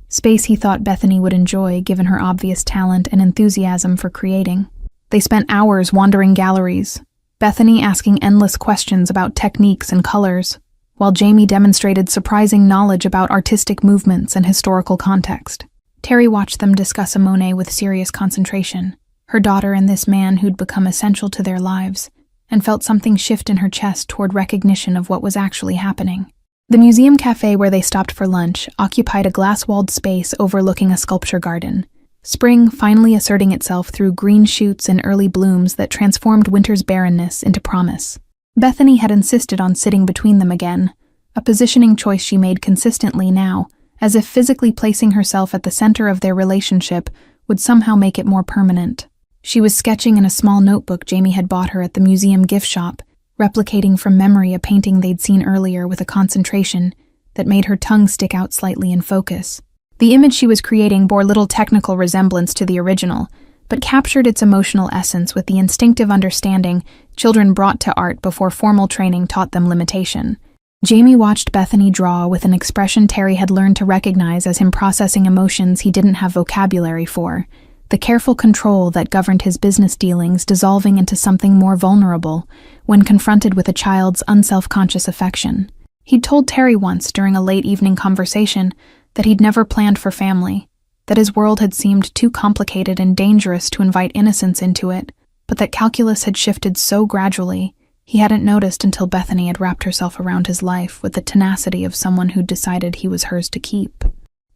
S1: space he thought Bethany would enjoy given her obvious talent and enthusiasm for creating. They spent hours wandering galleries, Bethany asking endless questions about techniques and colors, while Jamie demonstrated surprising knowledge about artistic movements and historical context. Terry watched them discuss a Monet with serious concentration, her daughter and this man who'd become essential to their lives, and felt something shift in her chest toward recognition of what was actually happening. The museum cafe where they stopped for lunch occupied a glass-walled space overlooking a sculpture garden, spring finally asserting itself through green shoots and early blooms that transformed winter's barrenness into promise. Bethany had insisted on sitting between them again, a positioning choice she made consistently now, as if physically placing herself at the center of their relationship would somehow make it more permanent. She was sketching in a small notebook Jamie had bought her at the museum gift shop, replicating from memory a painting they'd seen earlier with a concentration that made her tongue stick out slightly in focus. The image she was creating bore little technical resemblance to the original, but captured its emotional essence with the instinctive understanding children brought to art before formal training taught them limitation. Jamie watched Bethany draw with an expression Terry had learned to recognize as him processing emotions he didn't have vocabulary for, the careful control that governed his business dealings dissolving into something more vulnerable when confronted with a child's unselfconscious affection. He'd told Terry once during a late evening conversation that he'd never planned for family, that his world had seemed too complicated and dangerous to invite innocence into it, but that calculus had shifted so gradually he hadn't noticed until Bethany had wrapped herself around his life with the tenacity of someone who'd decided he was hers to keep.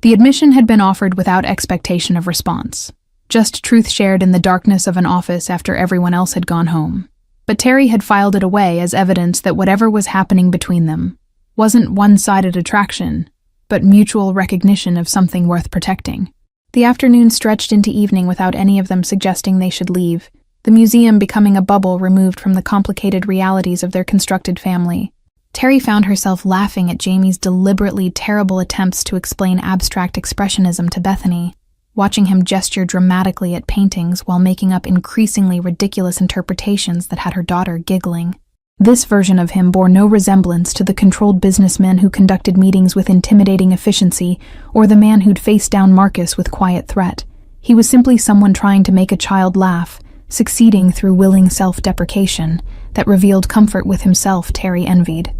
S1: The admission had been offered without expectation of response, just truth shared in the darkness of an office after everyone else had gone home. But Terry had filed it away as evidence that whatever was happening between them wasn't one-sided attraction, but mutual recognition of something worth protecting. The afternoon stretched into evening without any of them suggesting they should leave, the museum becoming a bubble removed from the complicated realities of their constructed family. Terry found herself laughing at Jamie's deliberately terrible attempts to explain abstract expressionism to Bethany, watching him gesture dramatically at paintings while making up increasingly ridiculous interpretations that had her daughter giggling. This version of him bore no resemblance to the controlled businessman who conducted meetings with intimidating efficiency or the man who'd faced down Marcus with quiet threat. He was simply someone trying to make a child laugh, succeeding through willing self-deprecation that revealed comfort with himself Terry envied.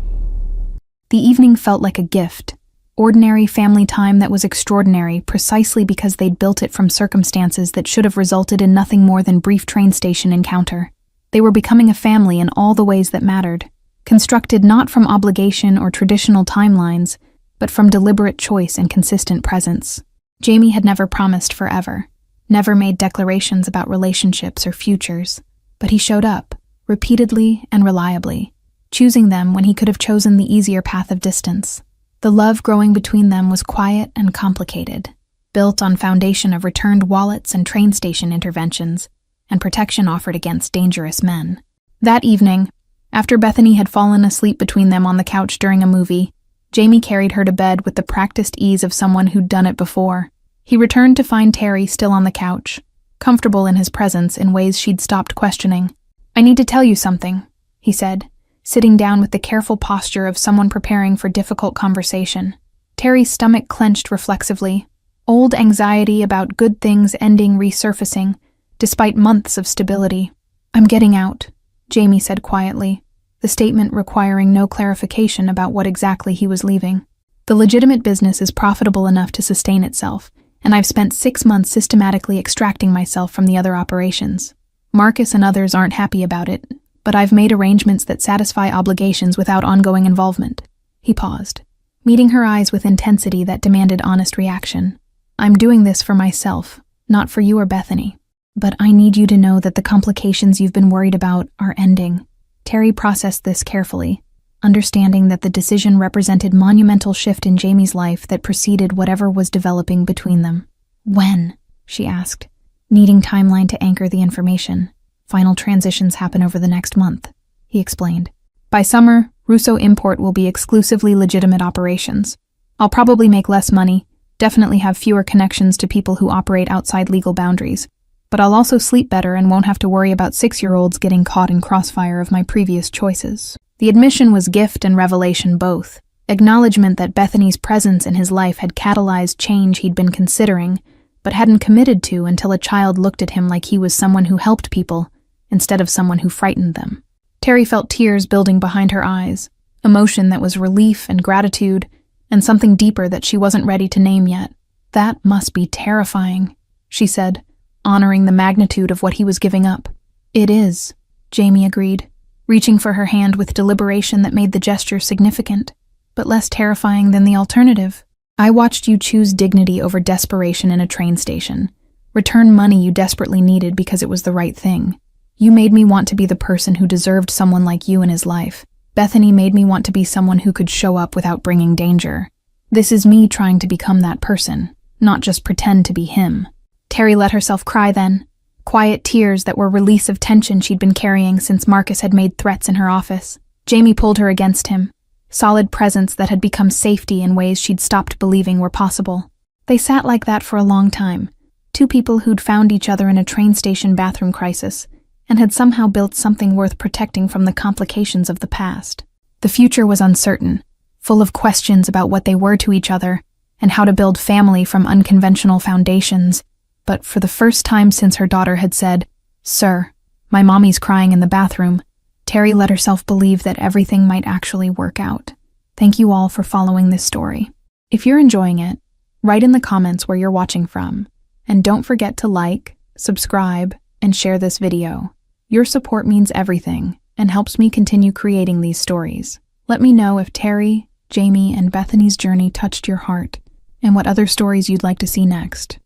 S1: The evening felt like a gift, ordinary family time that was extraordinary precisely because they'd built it from circumstances that should have resulted in nothing more than brief train station encounter. They were becoming a family in all the ways that mattered, constructed not from obligation or traditional timelines, but from deliberate choice and consistent presence. Jamie had never promised forever, never made declarations about relationships or futures, but he showed up, repeatedly and reliably, choosing them when he could have chosen the easier path of distance. The love growing between them was quiet and complicated, built on foundation of returned wallets and train station interventions, and protection offered against dangerous men. That evening, after Bethany had fallen asleep between them on the couch during a movie, Jamie carried her to bed with the practiced ease of someone who'd done it before. He returned to find Terry still on the couch, comfortable in his presence in ways she'd stopped questioning. "I need to tell you something," he said, sitting down with the careful posture of someone preparing for difficult conversation. Terry's stomach clenched reflexively, old anxiety about good things ending resurfacing, despite months of stability. "I'm getting out," Jamie said quietly, the statement requiring no clarification about what exactly he was leaving. "The legitimate business is profitable enough to sustain itself, and I've spent 6 months systematically extracting myself from the other operations. Marcus and others aren't happy about it, but I've made arrangements that satisfy obligations without ongoing involvement." He paused, meeting her eyes with intensity that demanded honest reaction. "I'm doing this for myself, not for you or Bethany. But I need you to know that the complications you've been worried about are ending." Terry processed this carefully, understanding that the decision represented monumental shift in Jamie's life that preceded whatever was developing between them. "When?" she asked, needing timeline to anchor the information. "Final transitions happen over the next month," he explained. "By summer, Russo Import will be exclusively legitimate operations. I'll probably make less money, definitely have fewer connections to people who operate outside legal boundaries, but I'll also sleep better and won't have to worry about 6-year-olds getting caught in crossfire of my previous choices. The admission was gift and revelation both. Acknowledgement that Bethany's presence in his life had catalyzed change he'd been considering, but hadn't committed to until a child looked at him like he was someone who helped people, instead of someone who frightened them. Terry felt tears building behind her eyes, emotion that was relief and gratitude, and something deeper that she wasn't ready to name yet. That must be terrifying, she said, honoring the magnitude of what he was giving up. It is, Jamie agreed, reaching for her hand with deliberation that made the gesture significant, but less terrifying than the alternative. I watched you choose dignity over desperation in a train station, return money you desperately needed because it was the right thing. You made me want to be the person who deserved someone like you in his life. Bethany made me want to be someone who could show up without bringing danger. This is me trying to become that person, not just pretend to be him. Terry let herself cry then, quiet tears that were release of tension she'd been carrying since Marcus had made threats in her office. Jamie pulled her against him, solid presence that had become safety in ways she'd stopped believing were possible. They sat like that for a long time, two people who'd found each other in a train station bathroom crisis, and had somehow built something worth protecting from the complications of the past. The future was uncertain, full of questions about what they were to each other, and how to build family from unconventional foundations. But for the first time since her daughter had said, "Sir, my mommy's crying in the bathroom," Terry let herself believe that everything might actually work out. Thank you all for following this story. If you're enjoying it, write in the comments where you're watching from, and don't forget to like, subscribe, and share this video. Your support means everything and helps me continue creating these stories. Let me know if Terry, Jamie, and Bethany's journey touched your heart, and what other stories you'd like to see next.